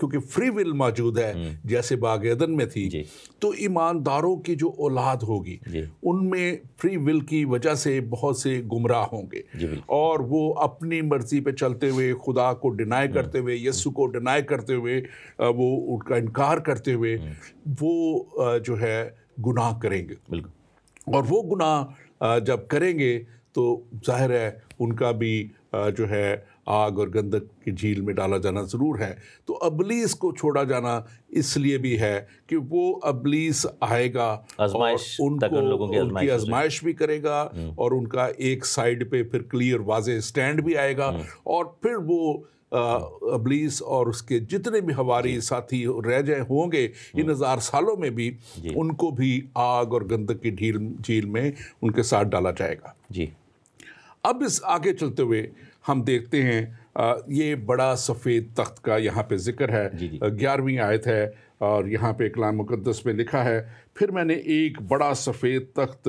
کیونکہ free will موجود ہے جیسے باغ عدن میں تھی, تو ایمانداروں کی جو اولاد ہوگی ان میں فری ول کی وجہ سے بہت سے گمراہ ہوں گے, اور وہ اپنی مرضی پہ چلتے ہوئے, خدا کو ڈینائی کرتے ہوئے, یسوع کو ڈینائی کرتے ہوئے, وہ ان کا انکار کرتے ہوئے وہ جو ہے گناہ کریں گے. اور وہ گناہ جب کریں گے تو ظاہر ہے ان کا بھی جو ہے آگ اور گندک کی جھیل میں ڈالا جانا ضرور ہے. تو ابلیس کو چھوڑا جانا اس لیے بھی ہے کہ وہ ابلیس آئے گا اور ان کی آزمائش بھی کرے گا, اور ان کا ایک سائیڈ پہ پھر کلیئر واضح سٹینڈ بھی آئے گا, اور پھر وہ ابلیس اور اس کے جتنے بھی ہواری ساتھی رہ جائے ہوں گے ان 1000 سالوں میں بھی, ان کو بھی آگ اور گندک کی جھیل میں ان کے ساتھ ڈالا جائے گا. اب اس آگے چلتے ہوئے ہم دیکھتے ہیں یہ بڑا سفید تخت کا یہاں پہ ذکر ہے, 11ویں آیت ہے, اور یہاں پہ کلام مقدس میں لکھا ہے, پھر میں نے ایک بڑا سفید تخت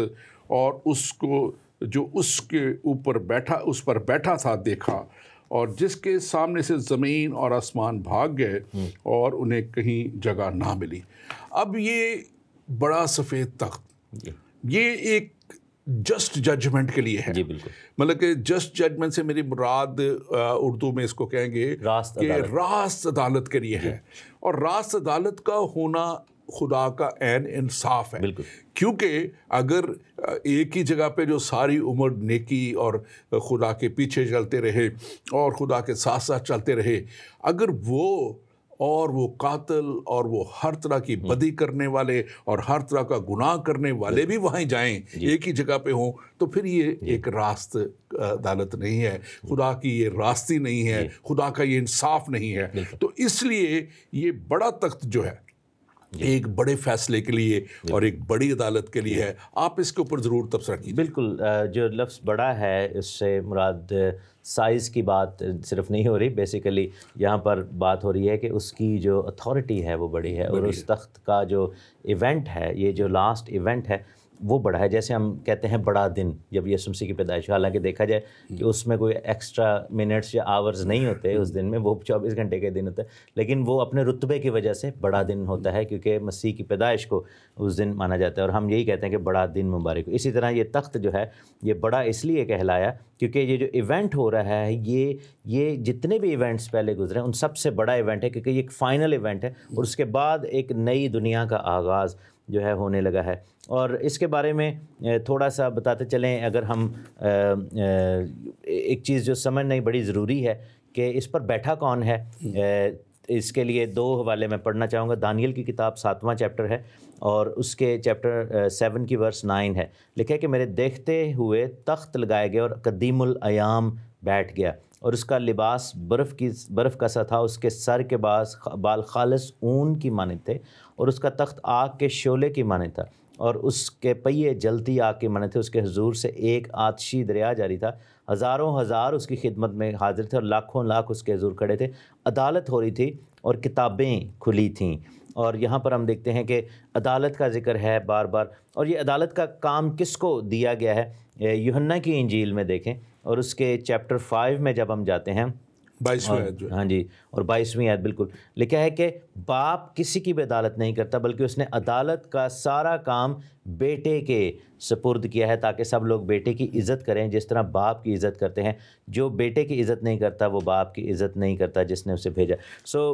اور اس کو جو اس کے اوپر بیٹھا, اس پر بیٹھا تھا دیکھا, اور جس کے سامنے سے زمین اور آسمان بھاگ گئے اور انہیں کہیں جگہ نہ ملی. اب یہ بڑا سفید تخت یہ ایک جسٹ ججمنٹ کے لیے ہے. مطلب کہ جسٹ ججمنٹ سے میری مراد اردو میں اس کو کہیں گے کہ راست عدالت کے لیے ہے, اور راست عدالت کا ہونا خدا کا عین انصاف ہے. کیونکہ اگر ایک ہی جگہ پہ جو ساری عمر نیکی اور خدا کے پیچھے چلتے رہے اور خدا کے ساتھ ساتھ چلتے رہے, اگر وہ قاتل اور وہ ہر طرح کی بدی کرنے والے اور ہر طرح کا گناہ کرنے والے بھی وہیں جائیں, ایک ہی جگہ پہ ہوں, تو پھر یہ ایک راست عدالت نہیں ہے, خدا کی یہ راستی نہیں ہے, خدا کا یہ انصاف نہیں ہے. تو اس لیے یہ بڑا تخت جو ہے ایک بڑے فیصلے کے لیے اور ایک بڑی عدالت کے لیے ہے. آپ اس کے اوپر ضرور تبصرہ کیجیے. بالکل, جو لفظ بڑا ہے اس سے مراد سائز کی بات صرف نہیں ہو رہی, بیسیکلی یہاں پر بات ہو رہی ہے کہ اس کی جو اتھارٹی ہے وہ بڑی ہے, اور اس تخت کا جو ایونٹ ہے, یہ جو لاسٹ ایونٹ ہے وہ بڑا ہے. جیسے ہم کہتے ہیں بڑا دن جب یسوع مسیح کی پیدائش, حالانکہ دیکھا جائے کہ اس میں کوئی ایکسٹرا منٹس یا آورز نہیں ہوتے اس دن میں, وہ 24 گھنٹے کے دن ہوتا ہے, لیکن وہ اپنے رتبے کی وجہ سے بڑا دن ہوتا ہے کیونکہ مسیح کی پیدائش کو اس دن مانا جاتا ہے, اور ہم یہی کہتے ہیں کہ بڑا دن مبارک ہو. اسی طرح یہ تخت جو ہے یہ بڑا اس لیے کہلایا کیونکہ یہ جو ایونٹ ہو رہا ہے یہ جتنے بھی ایونٹس پہلے گزرے ان سب سے بڑا ایونٹ ہے, کیونکہ یہ ایک فائنل ایونٹ ہے, اور اس کے بعد ایک نئی دنیا کا آغاز جو ہے ہونے لگا ہے. اور اس کے بارے میں تھوڑا سا بتاتے چلیں, اگر ہم ایک چیز جو سمجھنا بڑی ضروری ہے کہ اس پر بیٹھا کون ہے, اس کے لیے 2 حوالے میں پڑھنا چاہوں گا. دانیل کی کتاب 7واں چیپٹر ہے, اور اس کے چیپٹر 7 کی ورس 9 ہے. لکھا ہے کہ میرے دیکھتے ہوئے تخت لگائے گئے اور قدیم الایام بیٹھ گیا, اور اس کا لباس برف کا سا تھا, اس کے سر کے بال خالص اون کی مانند تھے, اور اس کا تخت آگ کے شعلے کی مانند تھا, اور اس کے پہیے جلتی آگ کی مانند تھے. اس کے حضور سے ایک آتشی دریا جاری تھا, ہزاروں ہزار اس کی خدمت میں حاضر تھے, اور لاکھوں لاکھ اس کے حضور کھڑے تھے. عدالت ہو رہی تھی اور کتابیں کھلی تھیں. اور یہاں پر ہم دیکھتے ہیں کہ عدالت کا ذکر ہے بار بار, اور یہ عدالت کا کام کس کو دیا گیا ہے؟ یوحنا کی انجیل میں دیکھیں, اور اس کے چیپٹر 5 میں جب ہم جاتے ہیں 22ویں آیت, ہاں جی, اور 22ویں آیت بالکل لکھا ہے کہ باپ کسی کی بھی عدالت نہیں کرتا, بلکہ اس نے عدالت کا سارا کام بیٹے کے سپرد کیا ہے, تاکہ سب لوگ بیٹے کی عزت کریں جس طرح باپ کی عزت کرتے ہیں. جو بیٹے کی عزت نہیں کرتا وہ باپ کی عزت نہیں کرتا جس نے اسے بھیجا. سو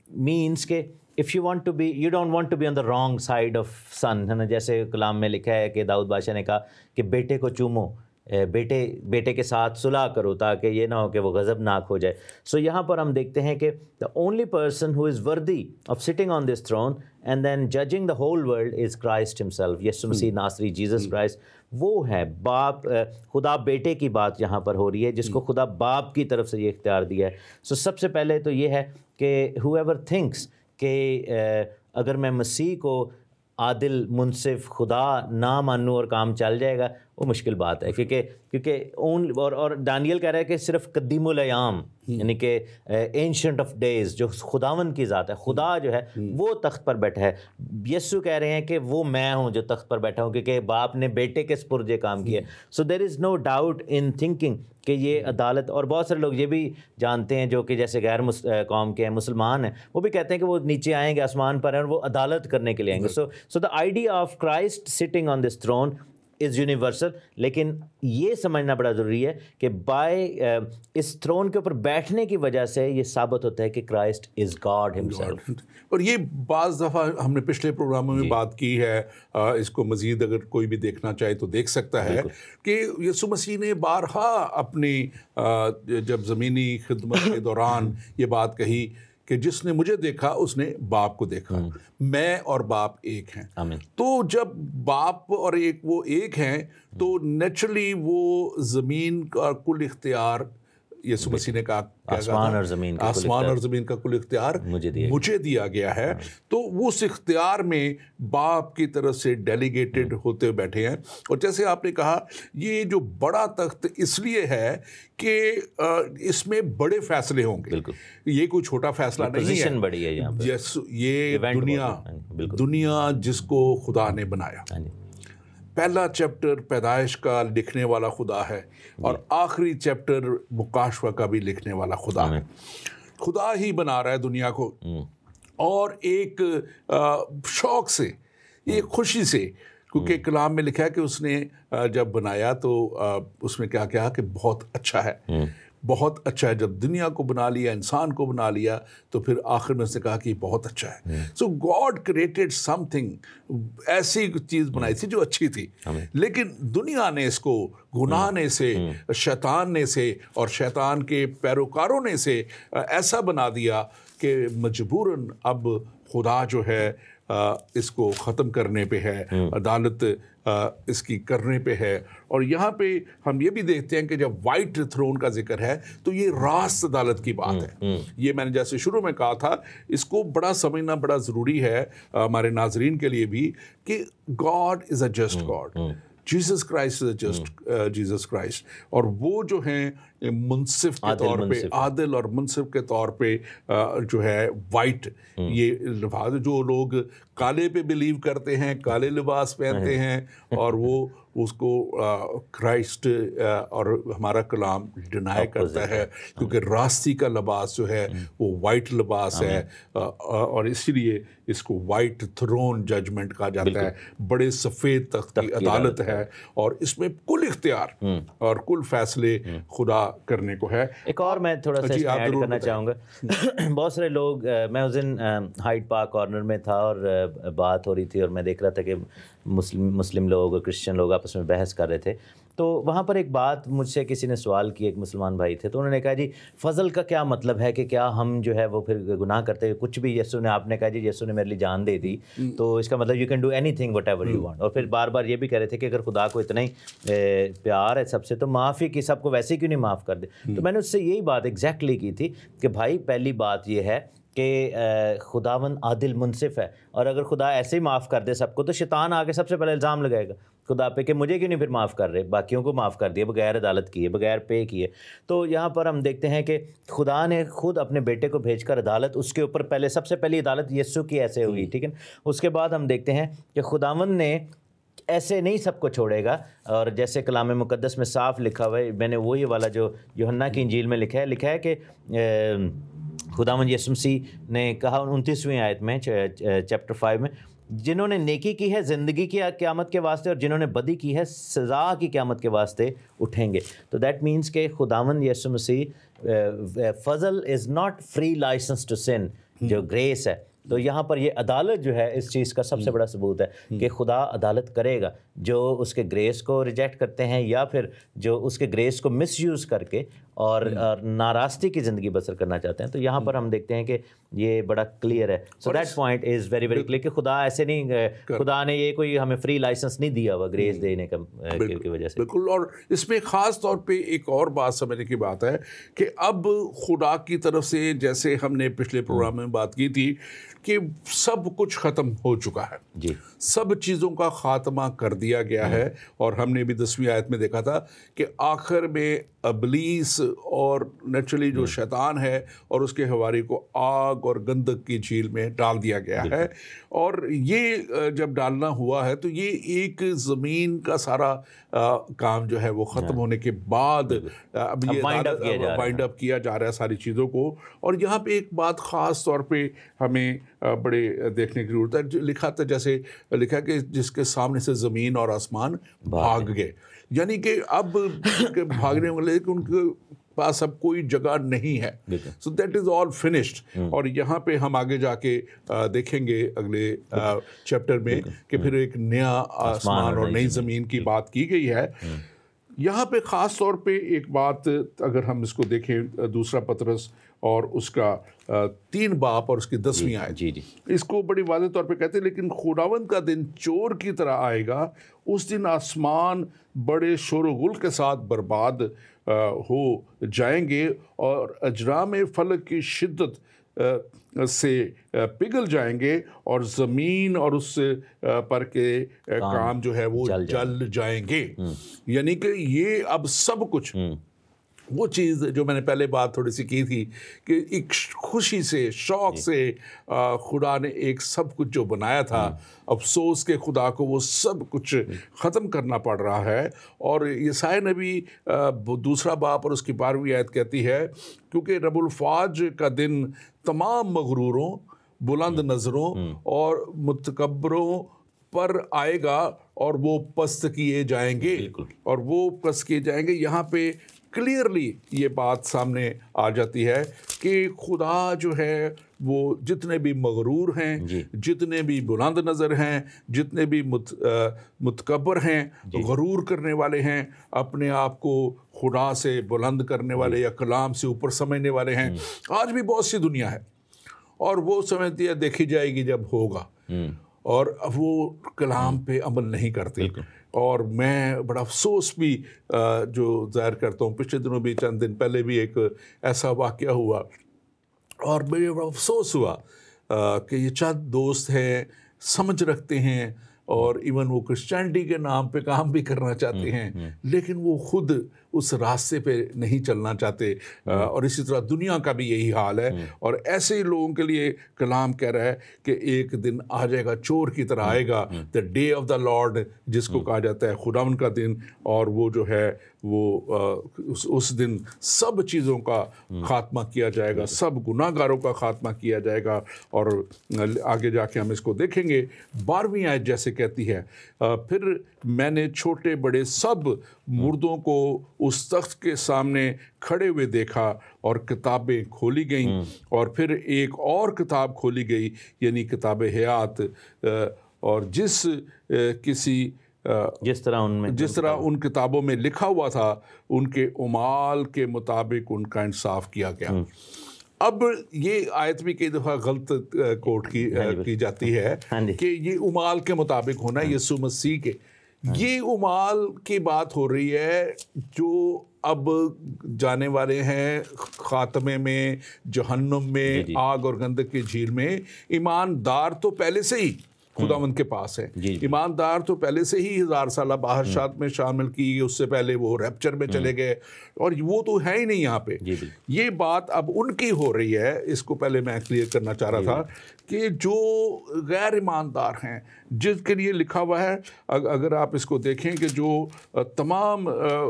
مینس کہ if you want to be, you don't want to be on the wrong side of son, ہے نا, جیسے کلام میں لکھا ہے کہ داؤد بادشاہ نے کہا کہ بیٹے کو چومو, بیٹے کے ساتھ صلح کرو تاکہ یہ نہ ہو کہ وہ غضبناک ہو جائے. سو یہاں پر ہم دیکھتے ہیں کہ the only person who is worthy of sitting on this throne and then judging the whole world is Christ himself, یسوع مسیح ناصری, جیزس کرائسٹ. وہ ہے باپ, خدا بیٹے کی بات یہاں پر ہو رہی ہے جس کو خدا باپ کی طرف سے یہ اختیار دیا ہے. سو سب سے پہلے تو یہ ہے کہ whoever thinks کہ اگر میں مسیح کو عادل منصف خدا نہ مانوں اور کام چل جائے گا, وہ مشکل بات ہے، کیونکہ اور دانیل کہہ رہا ہے کہ صرف قدیم الایام یعنی کہ اینشنٹ آف ڈیز جو خداون کی ذات ہے، خدا جو ہے وہ تخت پر بیٹھا ہے. یسوع کہہ رہے ہیں کہ وہ میں ہوں جو تخت پر بیٹھا ہوں، کیونکہ باپ نے بیٹے کے سپرد یہ کام کیا. سو دیر از نو ڈاؤٹ ان تھنکنگ کہ یہ عدالت. اور بہت سارے لوگ یہ بھی جانتے ہیں جو کہ جیسے غیر قوم کے ہیں، مسلمان ہیں، وہ بھی کہتے ہیں کہ وہ نیچے آئیں گے، آسمان پر ہیں، اور وہ عدالت کرنے کے لیے آئیں گے. So the idea of Christ sitting on this throne is universal. لیکن یہ سمجھنا بڑا ضروری ہے کہ اس تھرون کے اوپر بیٹھنے کی وجہ سے یہ ثابت ہوتا ہے کہ کرائسٹ از گاڈ ہمسیلف. اور یہ بعض دفعہ ہم نے پچھلے پروگراموں میں بات کی ہے، اس کو مزید اگر کوئی بھی دیکھنا چاہے تو دیکھ سکتا ہے کہ یسوع مسیح نے بارہا اپنی جب زمینی خدمت کے دوران یہ بات کہی کہ جس نے مجھے دیکھا اس نے باپ کو دیکھا، میں اور باپ ایک ہیں. تو جب باپ اور وہ ایک ہیں تو نیچرلی وہ زمین کا کل اختیار یسوع مسیح نے کہا آسمان اور زمین کا کل اختیار مجھے دیا گیا ہے. تو وہ اس اختیار میں باپ کی طرف سے ڈیلیگیٹڈ ہوتے بیٹھے ہیں. اور جیسے آپ نے کہا یہ جو بڑا تخت اس لیے ہے کہ اس میں بڑے فیصلے ہوں گے، یہ کوئی چھوٹا فیصلہ نہیں ہے. یہ دنیا جس کو خدا نے بنایا، پہلا چیپٹر پیدائش کا لکھنے والا خدا ہے اور آخری چیپٹر مکاشفہ کا بھی لکھنے والا خدا ہے. خدا ہی بنا رہا ہے دنیا کو، اور ایک شوق سے، ایک خوشی سے، کیونکہ کلام میں لکھا ہے کہ اس نے جب بنایا تو اس میں کیا کہا کہ بہت اچھا ہے، بہت اچھا ہے. جب دنیا کو بنا لیا، انسان کو بنا لیا، تو پھر آخر میں اس نے کہا کہ بہت اچھا ہے. So God created some thing, ایسی چیز بنائی تھی جو اچھی تھی، لیکن دنیا نے اس کو گناہ نے سے، شیطان نے سے اور شیطان کے پیروکاروں نے سے ایسا بنا دیا کہ مجبوراً اب خدا جو ہے اس کو ختم کرنے پہ ہے، عدالت اس کی کرنے پہ ہے. اور یہاں پہ ہم یہ بھی دیکھتے ہیں کہ جب وائٹ تھرون کا ذکر ہے تو یہ راست عدالت کی بات ہے. یہ میں نے جیسے شروع میں کہا تھا، اس کو بڑا سمجھنا بڑا ضروری ہے ہمارے ناظرین کے لیے بھی کہ God is a just God, Jesus Christ is a just Jesus Christ. اور وہ جو ہیں منصف کے طور پہ، عادل اور منصف کے طور پہ جو ہے وائٹ، یہ لفاظ جو لوگ کالے پہ بلیو کرتے ہیں، کالے لباس پہنتے ہیں، اور وہ اس کو کرائسٹ اور ہمارا کلام ڈینائی کرتا ہے، کیونکہ راستی کا لباس جو ہے وہ وائٹ لباس ہے. اور اسی لیے اس کو وائٹ تھرون ججمنٹ کہا جاتا ہے. بڑے سفید تخت کی عدالت ہے، اور اس میں کل اختیار اور کل فیصلے خدا کرنے کو ہے. ایک اور میں تھوڑا سا ایڈ کرنا چاہوں گا. بہت سارے لوگ، میں اس دن ہائیڈ پارک کارنر میں تھا اور بات ہو رہی تھی، اور میں دیکھ رہا تھا کہ مسلم لوگ اور کرسچن لوگ آپس میں بحث کر رہے تھے. تو وہاں پر ایک بات مجھ سے کسی نے سوال کی، ایک مسلمان بھائی تھے، تو انہوں نے کہا جی فضل کا کیا مطلب ہے، کہ کیا ہم جو ہے وہ پھر گناہ کرتے ہوئے کچھ بھی، یسوع نے، آپ نے کہا جی یسوع نے میرے لیے جان دے دی، تو اس کا مطلب you can do any thing what ever you want. اور پھر بار بار یہ بھی کہہ رہے تھے کہ اگر خدا کو اتنا ہی پیار ہے سب سے تو معافی کی سب کو ویسے کیوں نہیں معاف کر دے. تو میں نے اس سے یہی بات ایگزیکٹلی کی تھی کہ بھائی پہلی بات یہ ہے کہ خداوند عادل منصف ہے، اور اگر خدا ایسے ہی معاف کر دے سب کو تو شیطان آ کے سب سے پہلے الزام لگائے گا خدا پہ کہ مجھے کیوں نہیں پھر معاف کر رہے، باقیوں کو معاف کر دیا بغیر عدالت کیے، بغیر پے کیے. تو یہاں پر ہم دیکھتے ہیں کہ خدا نے خود اپنے بیٹے کو بھیج کر عدالت، اس کے اوپر پہلے سب سے پہلی عدالت یسوع کی ایسے ہوئی، ٹھیک ہے. اس کے بعد ہم دیکھتے ہیں کہ خداوند نے ایسے نہیں سب کو چھوڑے گا، اور جیسے کلام مقدس میں صاف لکھا ہوا ہے، میں نے وہی والا جو یوحنا کی انجیل میں لکھا ہے کہ خداوند یسوع مسیح نے کہا 29ویں آیت میں چیپٹر 5 میں، جنہوں نے نیکی کی ہے زندگی کی قیامت کے واسطے، اور جنہوں نے بدی کی ہے سزا کی قیامت کے واسطے اٹھیں گے. تو دیٹ مینس کہ خداوند یسوع مسیح، فضل is not free license to sin, جو گریس ہے. تو یہاں پر یہ عدالت جو ہے اس چیز کا سب سے بڑا ثبوت ہے کہ خدا عدالت کرے گا جو اس کے گریس کو ریجیکٹ کرتے ہیں، یا پھر جو اس کے گریس کو مس یوز کر کے اور ناراستی کی زندگی بسر کرنا چاہتے ہیں. تو یہاں پر ہم دیکھتے ہیں کہ یہ بڑا کلیئر ہے. So that point is very very clear کہ خدا ایسے نہیں, خدا نے یہ کوئی ہمیں فری لائسنس نہیں دیا ہوا گریس دینے کی وجہ سے. بالکل. اور اس میں خاص طور پہ ایک اور بات سمجھنے کی بات ہے کہ اب خدا کی طرف سے, جیسے ہم نے پچھلے پروگرام میں بات کی تھی کہ سب کچھ ختم ہو چکا ہے, جی سب چیزوں کا خاتمہ کر دیا گیا ہے. اور ہم نے بھی 10ویں آیت میں دیکھا تھا کہ آخر میں ابلیس اور نیچرلی جو شیطان ہے اور اس کے حواری کو آگ اور گندک کی جھیل میں ڈال دیا گیا ہے. اور یہ جب ڈالنا ہوا ہے تو یہ ایک زمین کا سارا کام جو ہے وہ ختم ہونے کے بعد اب یہ وائنڈ اپ کیا جا رہا ہے ساری چیزوں کو. اور یہاں پہ ایک بات خاص طور پہ ہمیں بڑے دیکھنے کی ضرورت ہے. لکھا تھا, جیسے لکھا کہ جس کے سامنے سے زمین اور آسمان بھاگ گئے, یعنی کہ اب بھاگنے والے ان کے پاس اب کوئی جگہ نہیں ہے. So that is all finished. اور یہاں پہ ہم آگے جا کے دیکھیں گے اگلے چیپٹر میں کہ پھر ایک نیا آسمان اور نئی زمین کی بات کی گئی ہے. یہاں پہ خاص طور پہ ایک بات اگر ہم اس کو دیکھیں, دوسرا پطرس اور اس کا 3 باب اور اس کی 10ویں آیت, اس کو بڑی واضح طور پہ کہتے ہیں لیکن خداوند کا دن چور کی طرح آئے گا, اس دن آسمان بڑے شور و غل کے ساتھ برباد ہو جائیں گے اور اجرام فلک کی شدت سے پگھل جائیں گے اور زمین اور اس پر کے کام جو ہے وہ جل جائیں گے. یعنی کہ یہ اب سب کچھ وہ چیز جو میں نے پہلے بات تھوڑی سی کی تھی کہ ایک خوشی سے, شوق سے خدا نے ایک سب کچھ جو بنایا تھا, افسوس کہ خدا کو وہ سب کچھ ختم کرنا پڑ رہا ہے. اور یسائی نبی 2 باب اور اس کی 12ویں آیت کہتی ہے کیونکہ رب الفاج کا دن تمام مغروروں, بلند نظروں اور متکبروں پر آئے گا اور وہ پست کیے جائیں گے, اور وہ پست کیے جائیں گے. یہاں پہ کلیئرلی یہ بات سامنے آ جاتی ہے کہ خدا جو ہے وہ جتنے بھی مغرور ہیں, جتنے بھی بلند نظر ہیں, جتنے بھی متکبر ہیں, غرور کرنے والے ہیں, اپنے آپ کو خدا سے بلند کرنے والے یا کلام سے اوپر سمجھنے والے ہیں, آج بھی بہت سی دنیا ہے اور وہ سمجھتی ہے دیکھی جائے گی جب ہوگا, اور وہ کلام پہ عمل نہیں کرتے. اور میں بڑا افسوس بھی جو ظاہر کرتا ہوں, پچھلے دنوں بھی چند دن پہلے بھی ایک ایسا واقعہ ہوا اور مجھے بڑا افسوس ہوا کہ یہ چند دوست ہیں, سمجھ رکھتے ہیں اور ایون وہ کرسچینٹی کے نام پہ کام بھی کرنا چاہتے ہیں, لیکن وہ خود اس راستے پہ نہیں چلنا چاہتے. اور اسی طرح دنیا کا بھی یہی حال ہے. اور ایسے ہی لوگوں کے لیے کلام کہہ رہا ہے کہ ایک دن آ جائے گا, چور کی طرح آئے گا, the day of the Lord جس کو کہا جاتا ہے, خداوند کا دن. اور وہ جو ہے وہ اس دن سب چیزوں کا خاتمہ کیا جائے گا, سب گناہ گاروں کا خاتمہ کیا جائے گا. اور آگے جا کے ہم اس کو دیکھیں گے. 12ویں آیت جیسے کہتی ہے, پھر میں نے چھوٹے بڑے سب مردوں کو اس تخت کے سامنے کھڑے ہوئے دیکھا اور کتابیں کھولی گئیں, اور پھر ایک اور کتاب کھولی گئی یعنی کتاب حیات, اور جس طرح ان کتابوں میں لکھا ہوا تھا ان کے اعمال کے مطابق ان کا انصاف کیا گیا. اب یہ آیت بھی کئی دفعہ غلط کوٹ کی جاتی ہے کہ یہ اعمال کے مطابق ہونا یسوع مسیح کے, یہ اعمال کی بات ہو رہی ہے جو اب جانے والے ہیں خاتمے میں, جہنم میں, آگ اور گندک کی جھیل میں. ایماندار تو پہلے سے ہی خداوند کے پاس ہے, ایماندار تو پہلے سے ہی 1000 سالہ بادشاہت میں شامل کی, اس سے پہلے وہ ریپچر میں چلے گئے, اور وہ تو ہے ہی نہیں یہاں پہ. یہ بات اب ان کی ہو رہی ہے. اس کو پہلے میں کلیئر کرنا چاہ رہا تھا کہ جو غیر ایماندار ہیں, جس کے لیے لکھا ہوا ہے, اگر آپ اس کو دیکھیں کہ جو تمام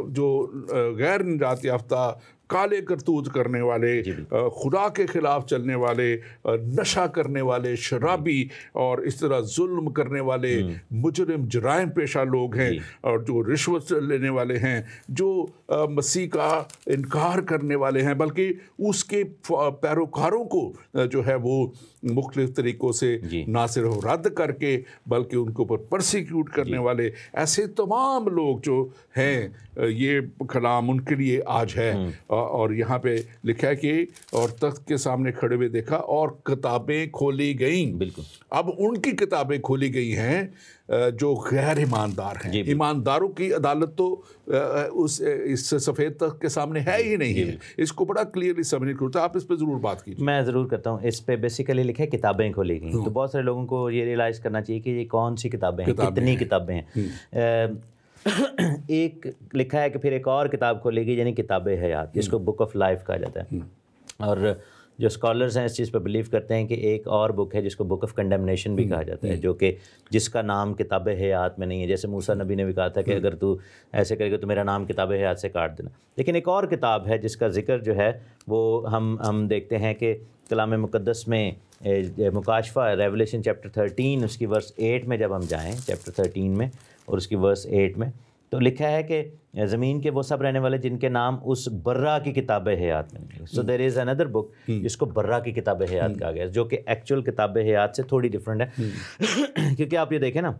جو غیر نجات یافتہ, کالے کرتوت کرنے والے, خدا کے خلاف چلنے والے, نشہ کرنے والے, شرابی اور اس طرح ظلم کرنے والے, مجرم جرائم پیشہ لوگ ہیں, اور جو رشوت لینے والے ہیں, جو مسیح کا انکار کرنے والے ہیں, بلکہ اس کے پیروکاروں کو جو ہے وہ مختلف طریقوں سے نہ صرف رد کر کے بلکہ ان کے اوپر پرسیکیوٹ کرنے والے, ایسے تمام لوگ جو ہیں, یہ کلام ان کے لیے آج ہے. اور یہاں پہ لکھا ہے کہ اور تخت کے سامنے کھڑے ہوئے دیکھا اور کتابیں کھولی گئیں. بالکل. اب ان کی کتابیں کھولی گئی ہیں جو غیر ایماندار ہیں. ایمانداروں کی عدالت تو اس سفید تخت کے سامنے ہے ہی نہیں ہے. اس کو بڑا کلیئرلی سمجھنے کی ضرورت ہے. آپ اس پہ ضرور بات کیجیے. میں ضرور کرتا ہوں. اس پہ بیسیکلی لکھا ہے کتابیں کھولی گئیں. تو بہت سارے لوگوں کو یہ ریئلائز کرنا چاہیے کہ یہ کون سی کتابیں ہیں, کتنی کتابیں ہیں. ایک لکھا ہے کہ پھر ایک اور کتاب کھولی گئی, یعنی کتاب حیات, جس کو بک آف لائف کہا جاتا ہے. اور جو اسکالرز ہیں اس چیز پہ بلیو کرتے ہیں کہ ایک اور بک ہے جس کو بک آف کنڈمنیشن بھی کہا جاتا ہے, جو کہ جس کا نام کتاب حیات میں نہیں ہے. جیسے موسیٰ نبی نے بھی کہا تھا کہ اگر تو ایسے کرے گا تو میرا نام کتاب حیات سے کاٹ دینا. لیکن ایک اور کتاب ہے جس کا ذکر جو ہے وہ ہم دیکھتے ہیں کہ کلام مقدس میں مکاشفہ ریولیشن چیپٹر 13 اس کی ورس 8 میں جب ہم جائیں, چیپٹر 13 میں اور اس کی ورس 8 میں, تو لکھا ہے کہ زمین کے وہ سب رہنے والے جن کے نام اس برا کی کتاب حیات میں نہیں. سو دیر از اندر بک جس کو برا کی کتاب حیات کہا گیا, جو کہ ایکچوئل کتاب حیات سے تھوڑی ڈفرینٹ ہے. کیونکہ آپ یہ دیکھیں نا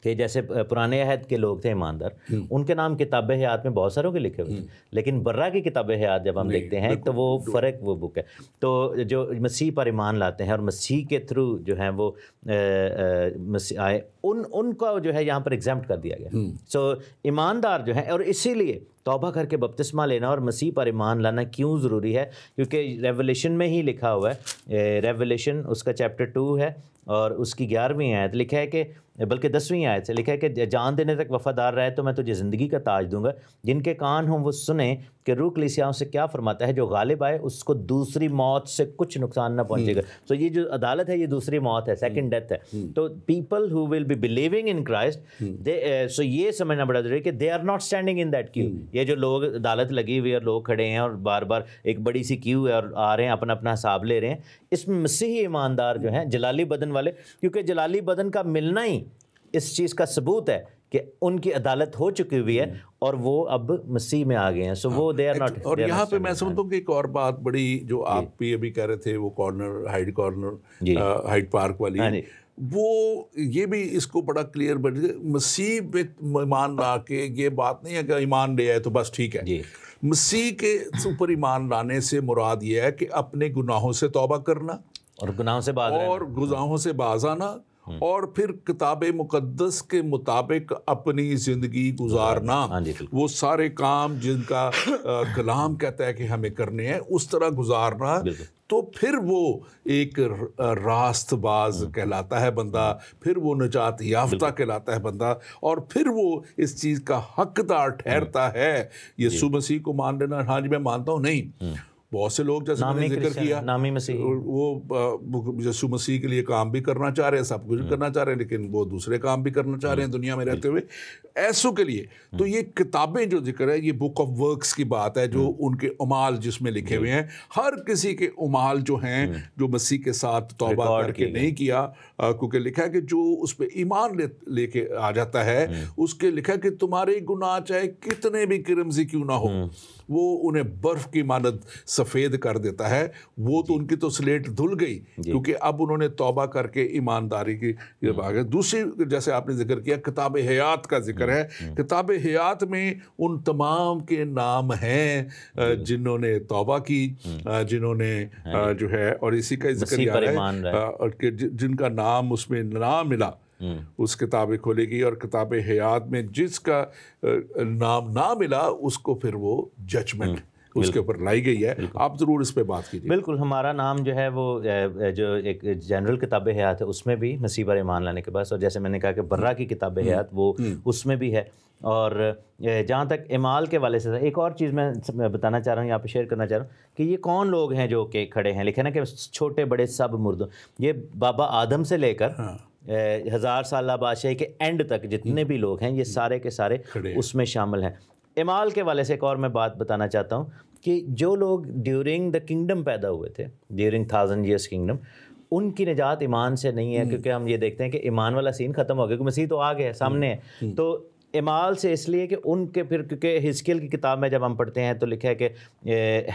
کہ جیسے پرانے عہد کے لوگ تھے ایماندار, ان کے نام کتاب حیات میں بہت ساروں کے لکھے ہوئے تھے, لیکن برا کی کتاب حیات جب ہم دیکھتے ہیں تو وہ فرق وہ بک ہے. تو جو مسیح پر ایمان لاتے ہیں اور مسیح کے تھرو جو ہیں وہ مسیح آئے, ان کا جو ہے یہاں پر ایگزمپٹ کر دیا گیا. سو ایماندار جو ہیں, اور اسی لیے توبہ کر کے بپتسمہ لینا اور مسیح پر ایمان لانا کیوں ضروری ہے, کیونکہ ریولیشن میں ہی لکھا ہوا ہے. ریولیشن اس کا چیپٹر 2 ہے اور اس کی 11ویں آیت لکھا ہے کہ, بلکہ 10ویں آیت سے لکھا ہے کہ جان دینے تک وفادار رہے تو میں تجھے زندگی کا تاج دوں گا. جن کے کان ہوں وہ سنیں کہ روح کلیسیاؤں سے کیا فرماتا ہے, جو غالب آئے اس کو دوسری موت سے کچھ نقصان نہ پہنچے گا. تو یہ جو عدالت ہے یہ دوسری موت ہے, سیکنڈ ڈیتھ ہے. تو people who will be believing in Christ, so یہ سمجھنا بڑا ضروری ہے کہ they are not standing in that queue. یہ جو لوگ عدالت لگی ہوئی اور لوگ کھڑے ہیں اور بار بار ایک بڑی سی کیو ہے اور آ رہے ہیں اپنا اپنا حساب لے رہے ہیں, اس میں مسیحی ایماندار جو ہیں جلالی بدن والے, کیونکہ جلالی بدن کا ملنا ہی اس چیز کا ثبوت ہے کہ ان کی عدالت ہو چکی ہوئی ہے اور وہ اب مسیح میں آ گئے ہیں. سو وہ دے آر ناٹ. اور یہاں پہ میں سمجھتا ہوں کہ ایک اور بات بڑی جو آپ بھی ابھی کہہ رہے تھے, وہ کارنر ہائیڈ پارک والی, وہ یہ بھی اس کو بڑا کلیئر مسیح پہ ایمان لا کے یہ بات نہیں ہے کہ ایمان لے آئے تو بس ٹھیک ہے. مسیح کے اوپر ایمان لانے سے مراد یہ ہے کہ اپنے گناہوں سے توبہ کرنا اور گناہوں سے باز آنا اور پھر کتاب مقدس کے مطابق اپنی زندگی گزارنا. وہ سارے کام جن کا کلام کہتا ہے کہ ہمیں کرنے ہیں اس طرح گزارنا. تو پھر وہ ایک راست باز کہلاتا ہے بندہ, پھر وہ نجات یافتہ کہلاتا ہے بندہ, اور پھر وہ اس چیز کا حقدار ٹھہرتا ہے. یسوع مسیح کو مان لینا, ہاں جی میں مانتا ہوں, نہیں. بہت سے لوگ جیسے میں نے ذکر کیا وہ یسوع مسیح کے لیے کام بھی کرنا چاہ رہے ہیں, سب کچھ کرنا چاہ رہے ہیں, لیکن وہ دوسرے کام بھی کرنا چاہ رہے ہیں دنیا میں رہتے ہوئے, ایسوں کے لیے. تو یہ کتابیں جو ذکر ہے یہ بک آف ورکس کی بات ہے, جو ان کے اعمال جس میں لکھے ہوئے ہیں. ہر کسی کے اعمال جو ہیں جو مسیح کے ساتھ توبہ کر کے نہیں کیا, کیونکہ لکھا ہے کہ جو اس پہ ایمان لے کے آ جاتا ہے اس کے لکھا ہے کہ تمہارے گناہ چاہے کتنے بھی کرمزی کیوں نہ ہو وہ انہیں برف کی مانند سفید کر دیتا ہے. وہ تو ان کی تو سلیٹ دھل گئی کیونکہ اب انہوں نے توبہ کر کے ایمانداری کی. دوسری جیسے آپ نے ذکر کیا کتاب حیات کا ذکر ہے. کتاب حیات میں ان تمام کے نام ہیں جنہوں نے توبہ کی, جنہوں نے جو ہے, اور اسی کا ذکر ہے جن کا نام اس میں نہ ملا اس کتابیں کھولے گی, اور کتاب حیات میں جس کا نام نہ ملا اس کو پھر وہ ججمنٹ اس کے اوپر لائی گئی ہے. آپ ضرور اس پہ بات کیجیے. بالکل. ہمارا نام جو ہے وہ جو ایک جنرل کتاب حیات ہے اس میں بھی مسیح پر ایمان لانے کے بعد, اور جیسے میں نے کہا کہ برا کی کتاب حیات وہ اس میں بھی ہے. اور جہاں تک اعمال کے والے سے ایک اور چیز میں بتانا چاہ رہا ہوں, یہاں پہ شیئر کرنا چاہ رہا ہوں کہ یہ کون لوگ ہیں جو کہ کھڑے ہیں. لکھے نا کہ چھوٹے بڑے سب مردوں, یہ بابا آدم سے لے کر 1000 سالہ بادشاہی کے اینڈ تک جتنے بھی لوگ ہیں یہ سارے کے سارے اس میں شامل ہیں. اعمال کے والے سے ایک اور میں بات بتانا چاہتا ہوں کہ جو لوگ ڈیورنگ دا کنگڈم پیدا ہوئے تھے, ڈیورنگ 1000 years کنگڈم, ان کی نجات ایمان سے نہیں ہے. کیونکہ ہم یہ دیکھتے ہیں کہ ایمان والا سین ختم ہو گیا, کہ مسیح تو آ گیا سامنے ہے. تو اعمال سے اس لیے کہ ان کے پھر کیونکہ حزقیل کی کتاب میں جب ہم پڑھتے ہیں تو لکھا ہے کہ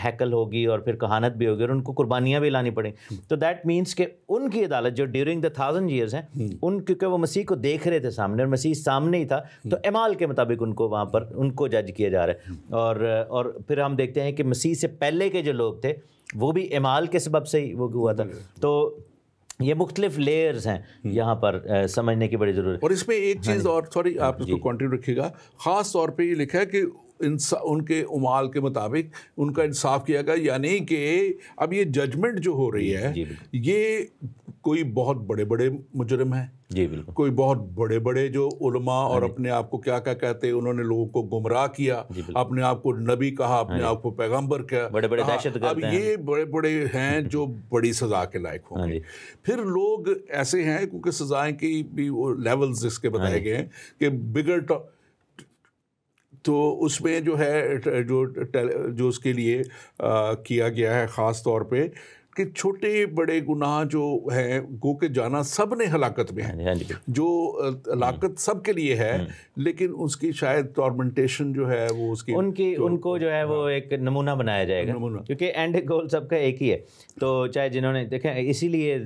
ہیکل ہوگی اور پھر کہانت بھی ہوگی اور ان کو قربانیاں بھی لانی پڑیں. تو دیٹ مینس کہ ان کی عدالت جو ڈیورنگ دا 1000 ایئرز ہیں ان کیونکہ وہ مسیح کو دیکھ رہے تھے سامنے اور مسیح سامنے ہی تھا تو اعمال کے مطابق ان کو وہاں پر ان کو جج کیا جا رہا ہے. اور پھر ہم دیکھتے ہیں کہ مسیح سے پہلے کے جو لوگ تھے وہ بھی اعمال کے سبب سے ہی وہ ہوا تھا. تو یہ مختلف لیئرز ہیں یہاں پر سمجھنے کی بڑی ضرورت ہے. اور اس میں ایک چیز اور سوری آپ اس کو کنٹینیو رکھیے گا, خاص طور پہ یہ لکھا ہے کہ ان کے اعمال کے مطابق ان کا انصاف کیا گیا, یعنی کہ اب یہ ججمنٹ جو ہو رہی ہے یہ کوئی بہت بڑے بڑے مجرم ہیں, جی بالکل, کوئی بہت بڑے بڑے جو علماء اور اپنے آپ کو کیا کہتے ہیں, انہوں نے لوگوں کو گمراہ کیا, اپنے آپ کو نبی کہا, اپنے آپ کو پیغمبر کہا, بڑے بڑے دہشت گرد ہیں, اب یہ بڑے بڑے ہیں جو بڑی سزا کے لائق ہوں گے. پھر لوگ ایسے ہیں کیونکہ سزائیں کی بھی لیولز اس کے بتائے گئے ہیں کہ بگر تو اس میں جو ہے جو اس کے لیے کیا گیا ہے خاص طور پہ کہ چھوٹے بڑے گناہ جو ہیں گو کے جانا سب نے ہلاکت میں ہے, جو ہلاکت سب کے لیے ہے, لیکن اس کی شاید ٹارمنٹیشن جو ہے وہ اس کی ان کو جو ہے وہ ایک نمونہ بنایا جائے گا کیونکہ اینڈ گول سب کا ایک ہی ہے. تو چاہے جنہوں نے دیکھیں اسی لیے